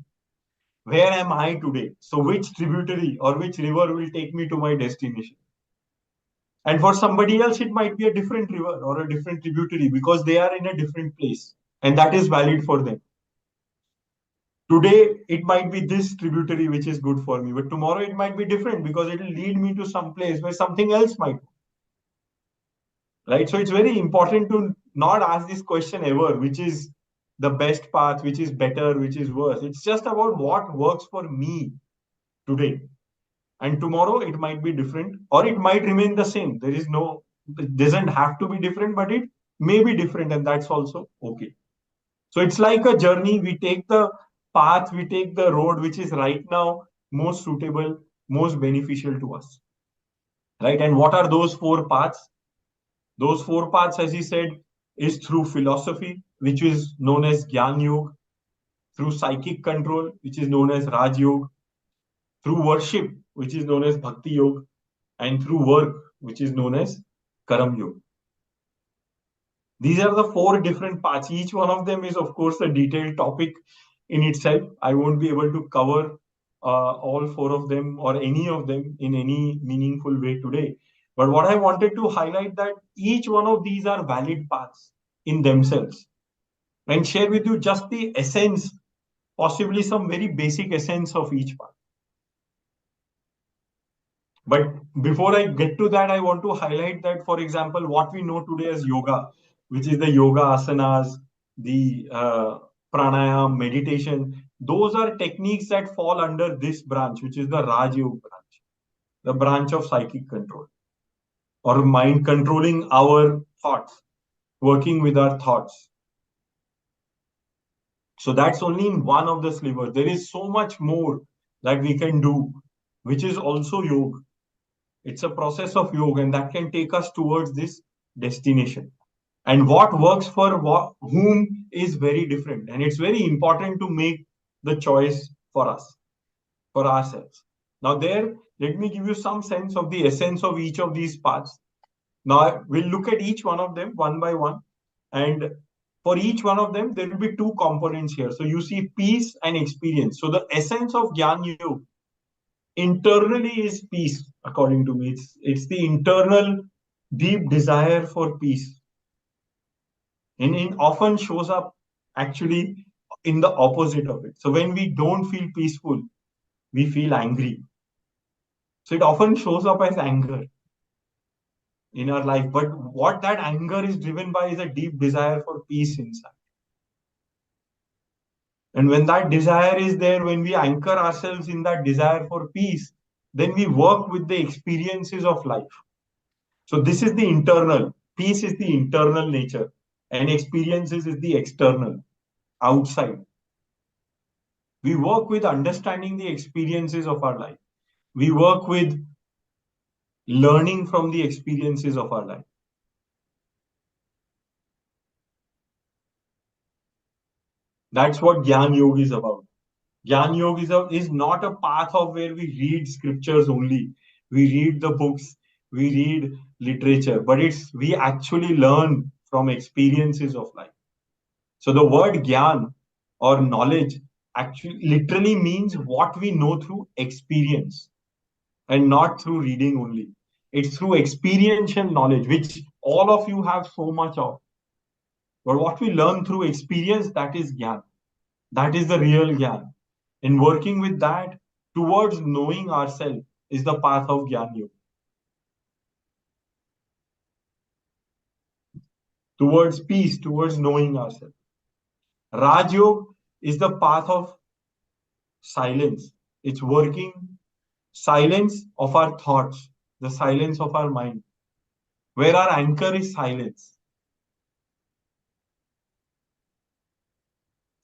Where am I today? So which tributary or which river will take me to my destination? And for somebody else, it might be a different river or a different tributary, because they are in a different place. And that is valid for them. Today, it might be this tributary which is good for me, but tomorrow it might be different, because it will lead me to some place where something else might go. Right? So it's very important to not ask this question ever, which is the best path, which is better, which is worse. It's just about what works for me today. And tomorrow it might be different, or it might remain the same. It doesn't have to be different, but it may be different, and that's also okay. So it's like a journey. We take the path, we take the road which is right now most suitable, most beneficial to us. Right? And what are those 4 paths? Those 4 paths, as he said, is through philosophy, which is known as Gyan Yoga, through psychic control, which is known as Raj Yoga, through worship, which is known as Bhakti Yoga, and through work, which is known as Karam Yoga. These are the 4 different paths. Each one of them is, of course, a detailed topic in itself. I won't be able to cover all 4 of them or any of them in any meaningful way today. But what I wanted to highlight, that each one of these are valid paths in themselves, and share with you just the essence, possibly some very basic essence of each path. But before I get to that, I want to highlight that, for example, what we know today as yoga, which is the yoga asanas, the pranayam, meditation, those are techniques that fall under this branch, which is the Raj Yoga branch, the branch of psychic control, or mind controlling our thoughts, working with our thoughts. So that's only in one of the slivers. There is so much more that we can do, which is also yoga. It's a process of yoga, and that can take us towards this destination. And what works for whom is very different. And it's very important to make the choice for us, for ourselves. Now let me give you some sense of the essence of each of these paths. Now we'll look at each one of them one by one. And for each one of them, there will be 2 components here. So you see peace and experience. So the essence of Gyan Yoga internally is peace, according to me. It's the internal deep desire for peace. And it often shows up actually in the opposite of it. So when we don't feel peaceful, we feel angry. So it often shows up as anger in our life. But what that anger is driven by is a deep desire for peace inside. And when that desire is there, when we anchor ourselves in that desire for peace, then we work with the experiences of life. So this is the internal. Peace is the internal nature, and experiences is the external, outside. We work with understanding the experiences of our life. We work with learning from the experiences of our life. That's what Gyan Yoga is about. Gyan Yoga is not a path of where we read scriptures only. We read the books, we read literature, but we actually learn from experiences of life. So the word Gyan or knowledge actually literally means what we know through experience and not through reading only. It's through experiential knowledge, which all of you have so much of. But what we learn through experience, that is Gyan. That is the real Gyan. And working with that towards knowing ourselves is the path of Gyan Yoga. Towards peace, towards knowing ourselves. Raj Yoga is the path of silence. It's working silence of our thoughts, the silence of our mind, where our anchor is silence.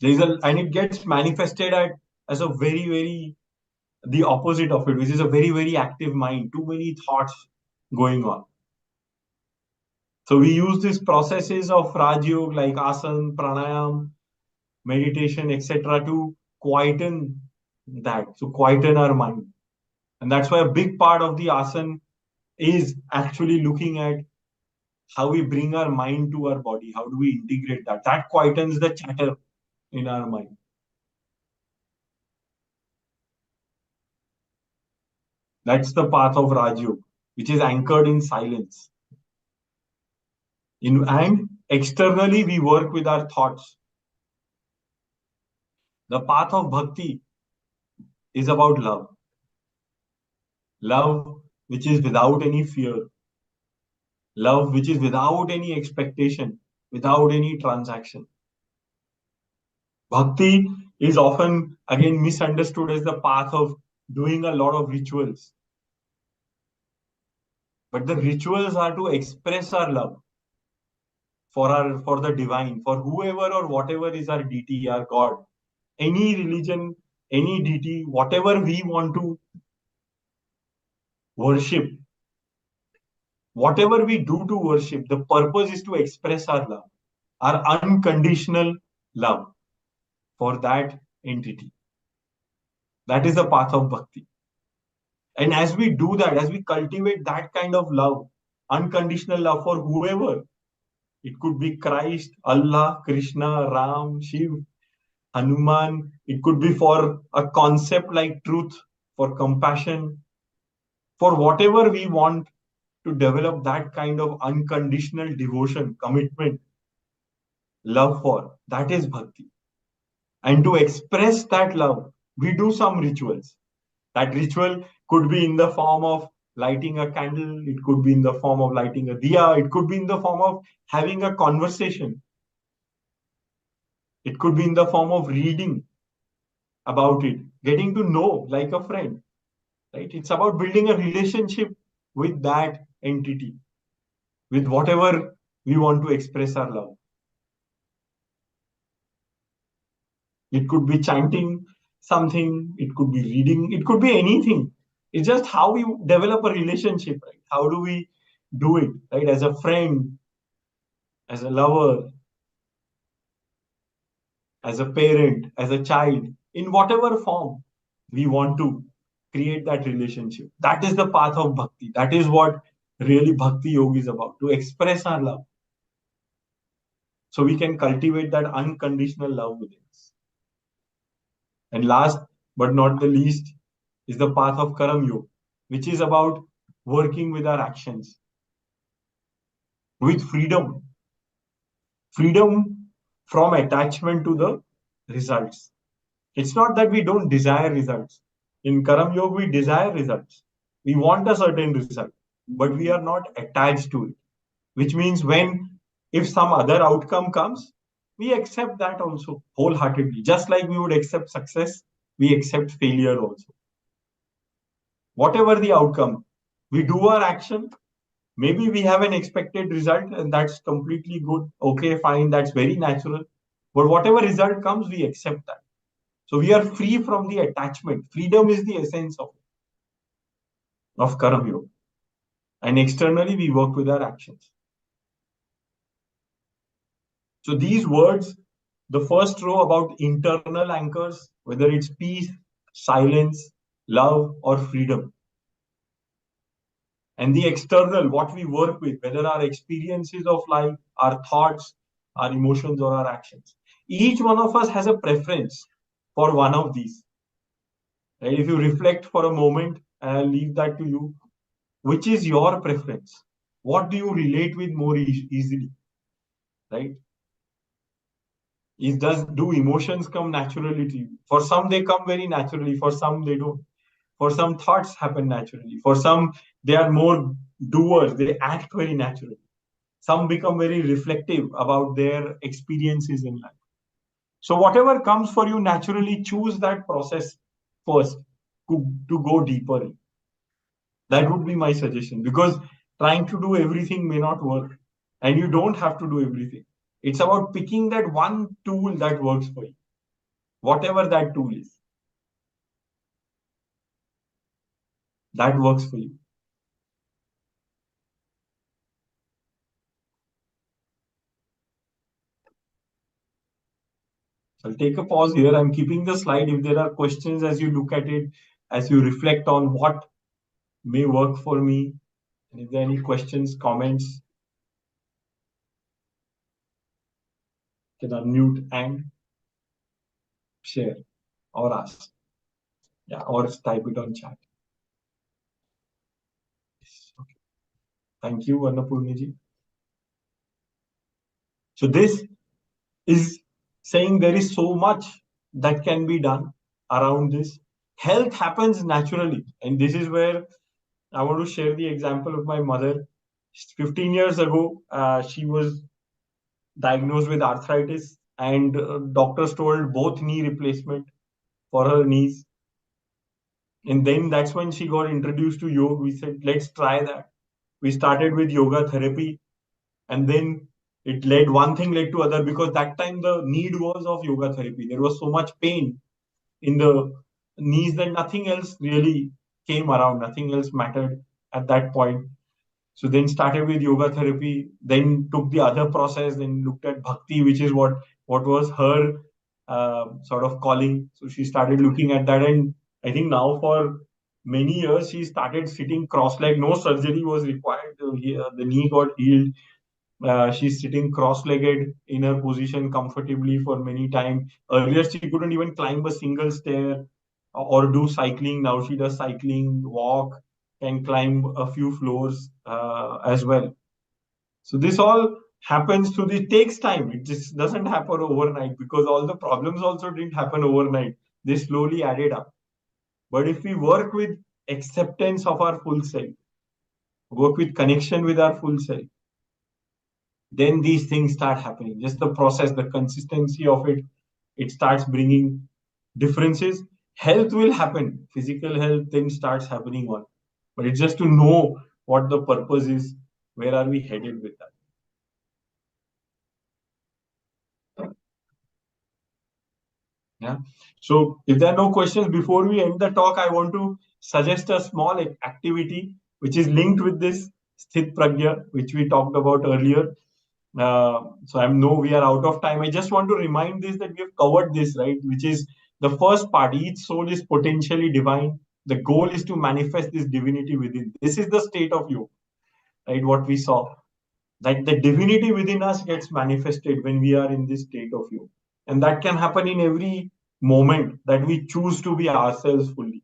And it gets manifested as a very the opposite of it, which is a very active mind, too many thoughts going on. So we use these processes of Raj Yoga like asana, pranayam, meditation, etc. to quieten that, to quieten our mind. And that's why a big part of the asana is actually looking at how we bring our mind to our body. How do we integrate that? That quietens the chatter in our mind. That's the path of Raj Yoga, which is anchored in silence. And externally, we work with our thoughts. The path of bhakti is about love. Love which is without any fear. Love which is without any expectation, without any transaction. Bhakti is often, again, misunderstood as the path of doing a lot of rituals. But the rituals are to express our love for the divine, for whoever or whatever is our deity, our God. Any religion, any deity, whatever we want to worship, whatever we do to worship, the purpose is to express our love, our unconditional love for that entity. That is the path of bhakti. And as we do that, as we cultivate that kind of love, unconditional love for whoever, it could be Christ, Allah, Krishna, Ram, Shiv, Hanuman, it could be for a concept like truth, for compassion, for whatever we want to develop that kind of unconditional devotion, commitment, love for. That is bhakti. And to express that love, we do some rituals. That ritual could be in the form of lighting a candle, it could be in the form of lighting a diya, it could be in the form of having a conversation, it could be in the form of reading about it, getting to know like a friend. Right? It's about building a relationship with that entity, with whatever we want to express our love. It could be chanting something, it could be reading, it could be anything. It's just how we develop a relationship, right? How do we do it, right? As a friend, as a lover, as a parent, as a child, in whatever form we want to create that relationship. That is the path of bhakti. That is what really bhakti yoga is about, to express our love. So we can cultivate that unconditional love within us. And last but not the least, is the path of Karam Yoga, which is about working with our actions, with freedom. Freedom from attachment to the results. It's not that we don't desire results. In Karam Yoga, we desire results. We want a certain result, but we are not attached to it. Which means if some other outcome comes, we accept that also wholeheartedly. Just like we would accept success, we accept failure also. Whatever the outcome, we do our action. Maybe we have an expected result, and that's completely good. Okay, fine, that's very natural. But whatever result comes, we accept that. So we are free from the attachment. Freedom is the essence of Karam Yoga. And externally, we work with our actions. So these words, the first row about internal anchors, whether it's peace, silence, love, or freedom. And the external, what we work with, whether our experiences of life, our thoughts, our emotions, or our actions. Each one of us has a preference for one of these. Right? If you reflect for a moment, and I'll leave that to you, which is your preference? What do you relate with more easily? Right? Do emotions come naturally to you? For some, they come very naturally. For some, they don't. For some, thoughts happen naturally. For some, they are more doers. They act very naturally. Some become very reflective about their experiences in life. So whatever comes for you naturally, choose that process first to go deeper in. That would be my suggestion, because trying to do everything may not work, and you don't have to do everything. It's about picking that one tool that works for you, whatever that tool is, that works for you. So I'll take a pause here. I'm keeping the slide. If there are questions as you look at it, as you reflect on what may work for me, and if there are any questions, comments, you can unmute and share or ask. Yeah, or type it on chat. Okay. Thank you, Annapurniji. So this is saying there is so much that can be done around this. Health happens naturally. And this is where I want to share the example of my mother. 15 years ago, she was diagnosed with arthritis, and doctors told both knee replacement for her knees. And then that's when she got introduced to yoga. We said, let's try that. We started with yoga therapy, and then one thing led to other, because that time the need was of yoga therapy. There was so much pain in the knees that nothing else really came around, nothing else mattered at that point. So then started with yoga therapy, then took the other process, then looked at bhakti, which is what was her sort of calling. So she started looking at that, and I think now for many years she started sitting cross-legged. No surgery was required. The knee got healed. She's sitting cross-legged in her position comfortably for many time. Earlier, she couldn't even climb a single stair or do cycling. Now she does cycling, walk, can climb a few floors as well. So this all happens it takes time. It just doesn't happen overnight, because all the problems also didn't happen overnight. They slowly added up. But if we work with acceptance of our full self, work with connection with our full self, then these things start happening. Just the process, the consistency of it starts bringing differences. Health will happen. Physical health then starts happening on. But it's just to know what the purpose is. Where are we headed with that? Yeah. So if there are no questions, before we end the talk, I want to suggest a small activity which is linked with this Sthit Pragya, which we talked about earlier. So I know we are out of time. I just want to remind this that we have covered this, right? Which is the first part. Each soul is potentially divine. The goal is to manifest this divinity within. This is the state of yoga, right? What we saw. Like the divinity within us gets manifested when we are in this state of yoga. And that can happen in every moment that we choose to be ourselves fully.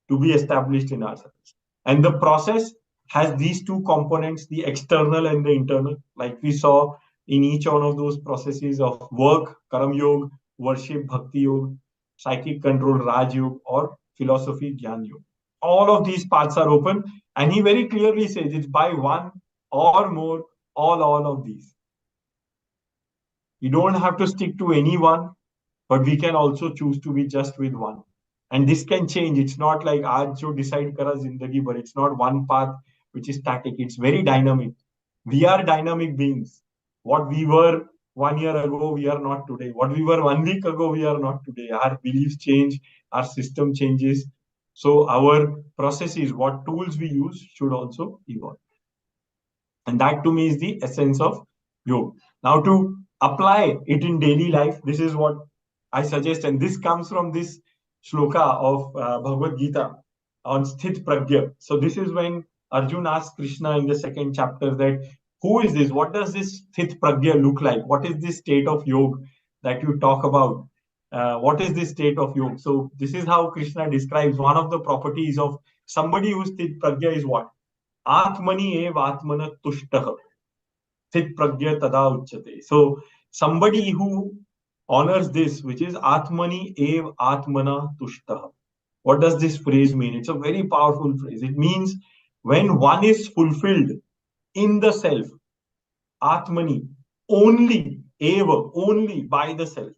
to be established in ourselves. And the process has these two components, the external and the internal, like we saw in each one of those processes of work, Karam Yoga, worship, Bhakti Yoga, psychic control, Raj Yoga, or philosophy, Gyan Yoga. All of these paths are open, and he very clearly says it's by one or more, all of these. You don't have to stick to any one, but we can also choose to be just with one. And this can change. It's not like aaj jo decide kara zindagi, but it's not one path which is static. It's very dynamic. We are dynamic beings. What we were 1 year ago, we are not today. What we were 1 week ago, we are not today. Our beliefs change, our system changes. So our processes, what tools we use, should also evolve. And that to me is the essence of yoga. Now, to apply it in daily life, this is what I suggest. And this comes from this shloka of Bhagavad Gita on Sthit Pragya. So, this is when Arjun asks Krishna in the second chapter that who is this? What does this Sthit Pragya look like? What is this state of yoga that you talk about? What is this state of yoga? So, this is how Krishna describes one of the properties of somebody who's Sthit Pragya is what? Atmani ev atmana tushtah. Sthit pragya tada uchyate. So somebody who honors this, which is Atmani ev atmana tushtah. What does this phrase mean? It's a very powerful phrase. It means when one is fulfilled in the self, Atmani, only, eva, only by the self.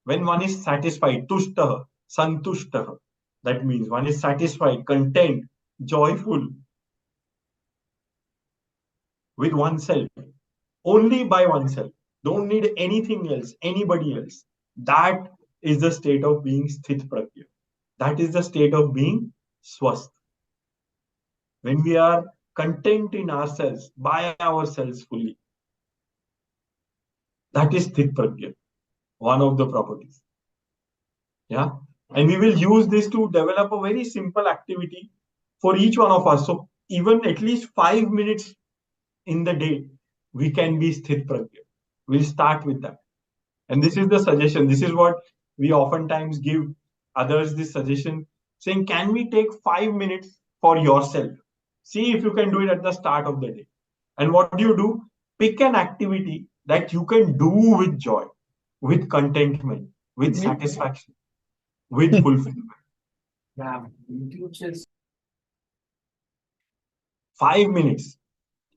When one is satisfied, tushtah, santushtah. That means one is satisfied, content, joyful with oneself, only by oneself. Don't need anything else, anybody else. That is the state of being sthit pragya. That is the state of being swasth. When we are content in ourselves, by ourselves fully. That is sthit pragya, one of the properties. Yeah. And we will use this to develop a very simple activity for each one of us. So even at least 5 minutes in the day, we can be sthit pragya. We'll start with that. And this is the suggestion. This is what we oftentimes give others this suggestion, saying, can we take 5 minutes for yourself? See if you can do it at the start of the day. And what do you do? Pick an activity that you can do with joy, with contentment, with satisfaction, with fulfillment. Yeah. 5 minutes.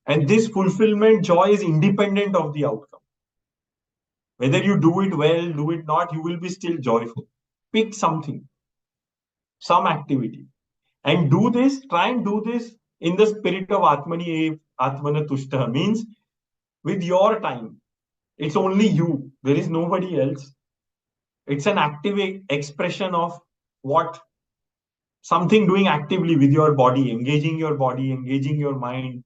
And this fulfillment, joy is independent of the outcome. Whether you do it well, do it not, you will be still joyful. Pick something, some activity, and do this. Try and do this in the spirit of Atmani Ev Atmana Tushta, means with your time. It's only you. There is nobody else. It's an active expression of what? Something doing actively with your body, engaging your mind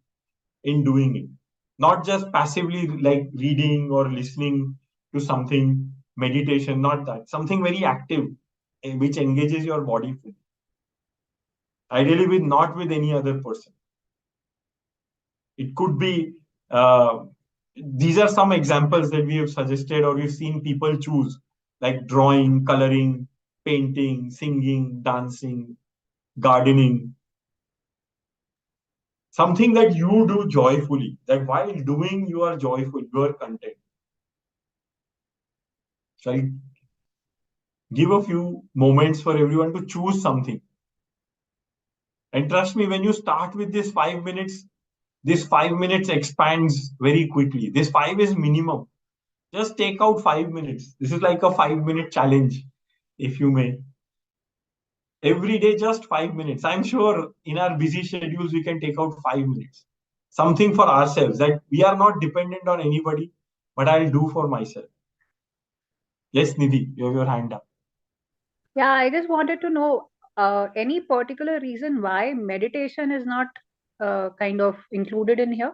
in doing it. Not just passively like reading or listening to something, meditation, not that. Something very active, which engages your body. Ideally, not with any other person. It could be, these are some examples that we have suggested or we've seen people choose, like drawing, coloring, painting, singing, dancing, gardening. Something that you do joyfully, that while doing you are joyful, you are content. So I'll give a few moments for everyone to choose something. And trust me, when you start with this 5 minutes, this 5 minutes expands very quickly. This 5 is minimum. Just take out 5 minutes. This is like a 5-minute challenge, if you may. Every day, just 5 minutes. I'm sure in our busy schedules, we can take out 5 minutes. Something for ourselves that we are not dependent on anybody, but I'll do for myself. Yes, Nidhi, you have your hand up. Yeah, I just wanted to know any particular reason why meditation is not kind of included in here?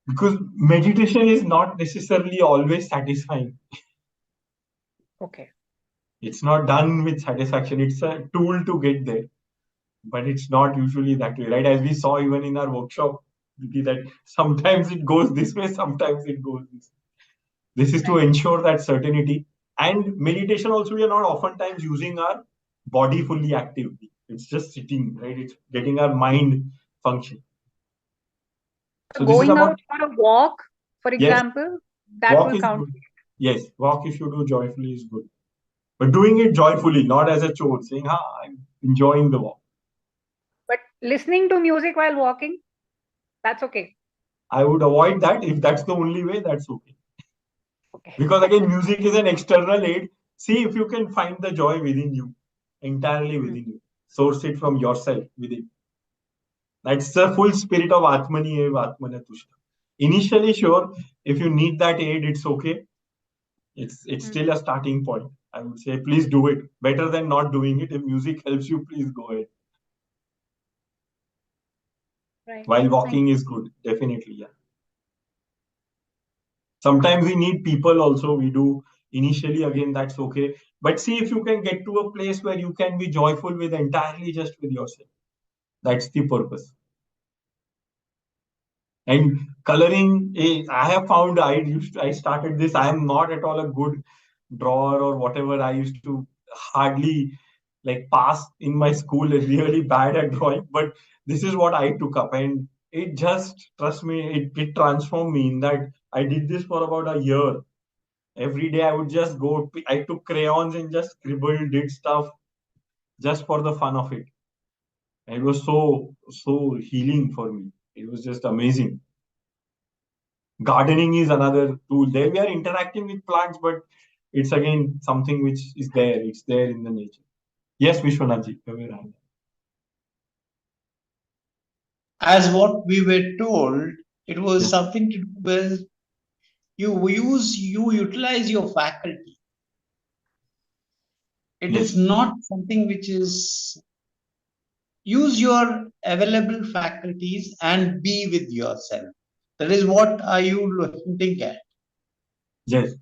Because meditation is not necessarily always satisfying. Okay. It's not done with satisfaction. It's a tool to get there, but it's not usually that way, right? As we saw even in our workshop, that sometimes it goes this way, sometimes it goes this way. This is to ensure that certainty. And meditation also, we are not oftentimes using our body fully actively. It's just sitting, right? It's getting our mind function. So this is Going about out for a walk, for yes, example, that walk will is count. good. Yes, walk if you do joyfully is good. But doing it joyfully, not as a chore, saying, I'm enjoying the walk. But listening to music while walking, that's okay. I would avoid that. If that's the only way, that's okay. Okay. Because again, music is an external aid. See if you can find the joy within you, entirely within you. Source it from yourself within. That's the full spirit of Atmani Ev Atmana Tushta. Initially, sure, if you need that aid, it's okay. It's still a starting point. I would say, please do it. Better than not doing it. If music helps you, please go ahead. Right. While Thank walking is good, definitely, yeah. Sometimes we need people also. We do initially, again, that's okay. But see if you can get to a place where you can be joyful with entirely just with yourself. That's the purpose. And coloring, I have found I started this. I am not at all a good drawer or whatever. I used to hardly like pass in my school, really bad at drawing. But this is what I took up, and it just, trust me, it transformed me in that I did this for about a year. Every day I would just go, I took crayons and just scribbled, did stuff just for the fun of it. And it was so healing for me. It was just amazing. Gardening is another tool. There we are interacting with plants, but it's again something which is there. It's there in the nature. Yes, Vishwanathji, you have your hand. As what we were told, it was Yes. something to do with you utilize your faculty. It Yes. is not something which is use your available faculties and be with yourself. That is what are you hinting at? Yes.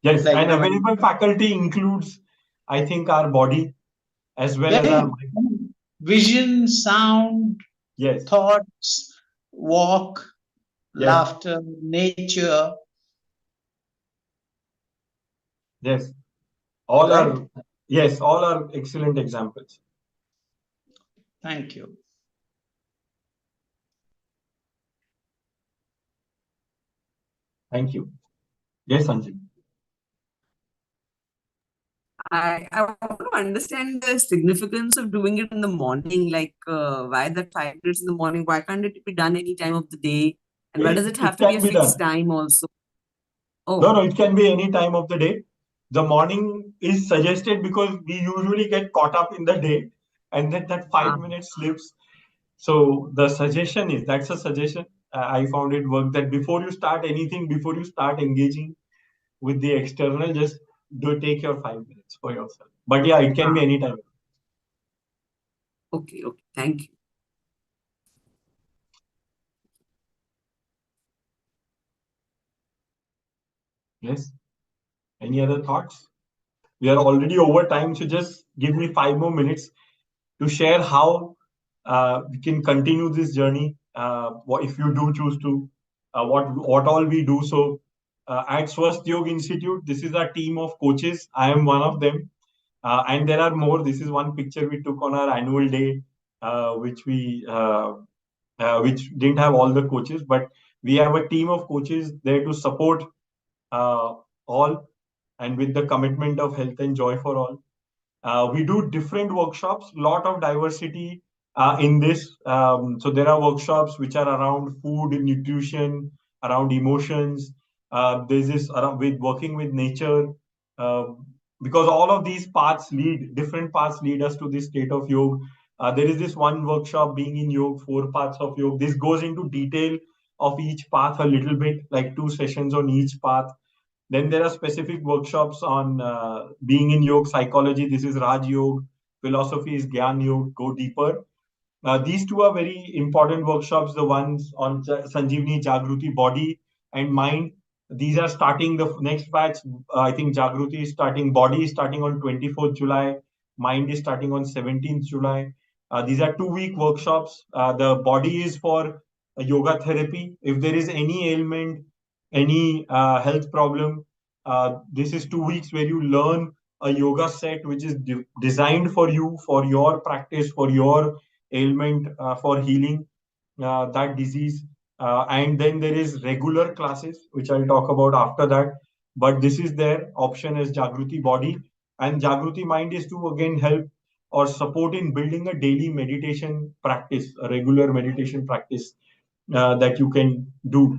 Yes. Like And available faculty includes, I think, our body as well as our mind. vision, sound, Yes. thoughts, walk, Yes. laughter, nature. Yes. All Right? are, yes, all are excellent examples. Thank you. Thank you. Yes, Sanjay. I want to understand the significance of doing it in the morning, like why that 5 minutes in the morning? Why can't it be done any time of the day? And why does it have It to be can a be fixed done. time also? No, Oh, it can be any time of the day. The morning is suggested because we usually get caught up in the day and then that 5 minutes slips. So the suggestion is, that's a suggestion. I found it work that before you start anything, before you start engaging with the external, just do take your 5 minutes for yourself. But yeah, it can be any time. okay, thank you. Yes. Any other thoughts? We are already over time, so just give me 5 more minutes to share how we can continue this journey. If you do choose to, what all we do. So at Swasth Yoga Institute, this is our team of coaches. I am one of them, and there are more. This is one picture we took on our annual day, which didn't have all the coaches, but we have a team of coaches there to support all, and with the commitment of health and joy for all. We do different workshops, lot of diversity in this. So there are workshops which are around food and nutrition, around emotions. There's this around with working with nature, uh, because all of these different paths lead us to this state of yoga. There is this one workshop, being in yoga, 4 paths of yoga. This goes into detail of each path a little bit, like 2 sessions on each path. Then there are specific workshops on being in yoga psychology. This is Raj Yoga. Philosophy is Gyan Yoga. Go deeper. These two are very important workshops. The ones on Sanjeevani, Jagruti, body and mind. These are starting the next batch. I think Jagruti is starting, body is starting on 24th July. Mind is starting on 17th July. These are 2-week workshops. The body is for yoga therapy. If there is any ailment, any health problem, this is 2 weeks where you learn a yoga set which is designed for you, for your practice, for your ailment, for healing that disease. And then there is regular classes, which I'll talk about after that. But this is their option as Jagruti Body. And Jagruti Mind is to again help or support in building a daily meditation practice, a regular meditation practice that you can do.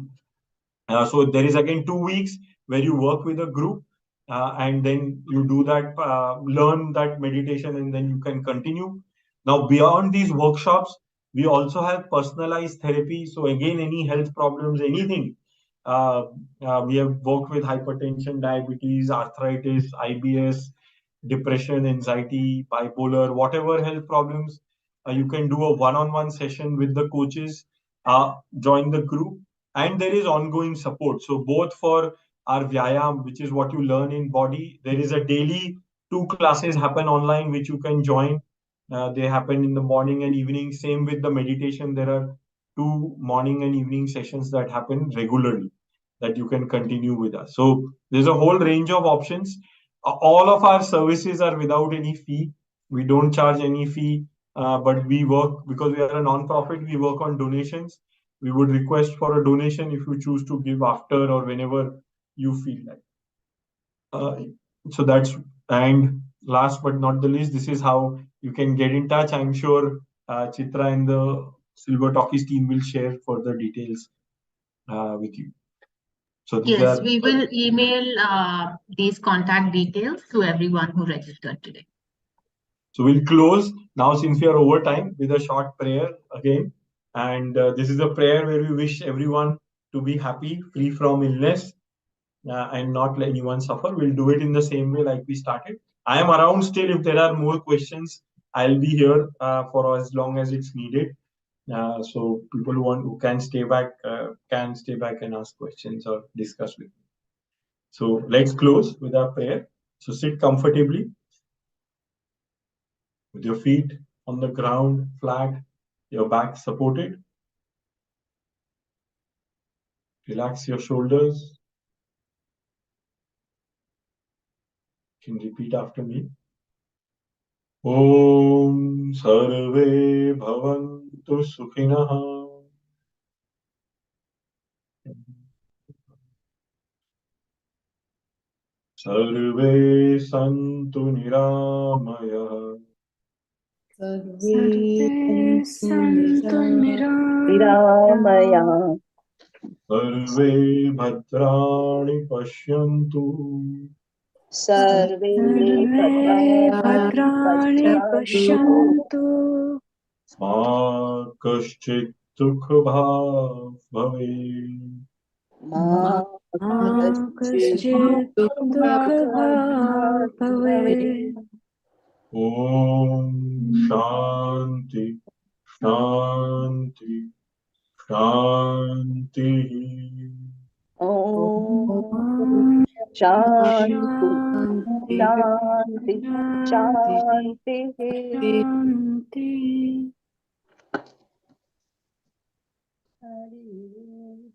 So there is again 2 weeks where you work with a group and then you do that, learn that meditation, and then you can continue. Now, beyond these workshops, we also have personalized therapy. So again, any health problems, anything. We have worked with hypertension, diabetes, arthritis, IBS, depression, anxiety, bipolar, whatever health problems. You can do a one-on-one session with the coaches, join the group, and there is ongoing support. So both for our Vyayam, which is what you learn in body, there is a daily 2 classes happen online, which you can join. They happen in the morning and evening. Same with the meditation. There are 2 morning and evening sessions that happen regularly that you can continue with us. So there's a whole range of options. All of our services are without any fee. We don't charge any fee, but we work because we are a non-profit. We work on donations. We would request for a donation if you choose to give after or whenever you feel like. So that's, and last but not the least, this is how you can get in touch. I'm sure Chitra and the Silver Talkies team will share further details with you. So these Yes, are, we will email these contact details to everyone who registered today. so we'll close now since we are over time with a short prayer again. And this is a prayer where we wish everyone to be happy, free from illness, and not let anyone suffer. We'll do it in the same way like we started. I am around still. If there are more questions, I'll be here for as long as it's needed. So people who can stay back and ask questions or discuss with me. So let's close with our prayer. So sit comfortably with your feet on the ground, flat, your back supported. Relax your shoulders. You can repeat after me. Om Sarve Bhavantu Sukhinah. Sarve Santu Niramaya. Sarve Santu Niramaya. Sarve Bhadrani Pashyantu. Sarve Bhadrani Pashyantu Ma Kaschit Dukha Bhav Bhave. Ma Kaschit Dukha Bhav Bhave. Om Shanti Shanti Shanti. Om Shanti Shanti Shanti. Shanti.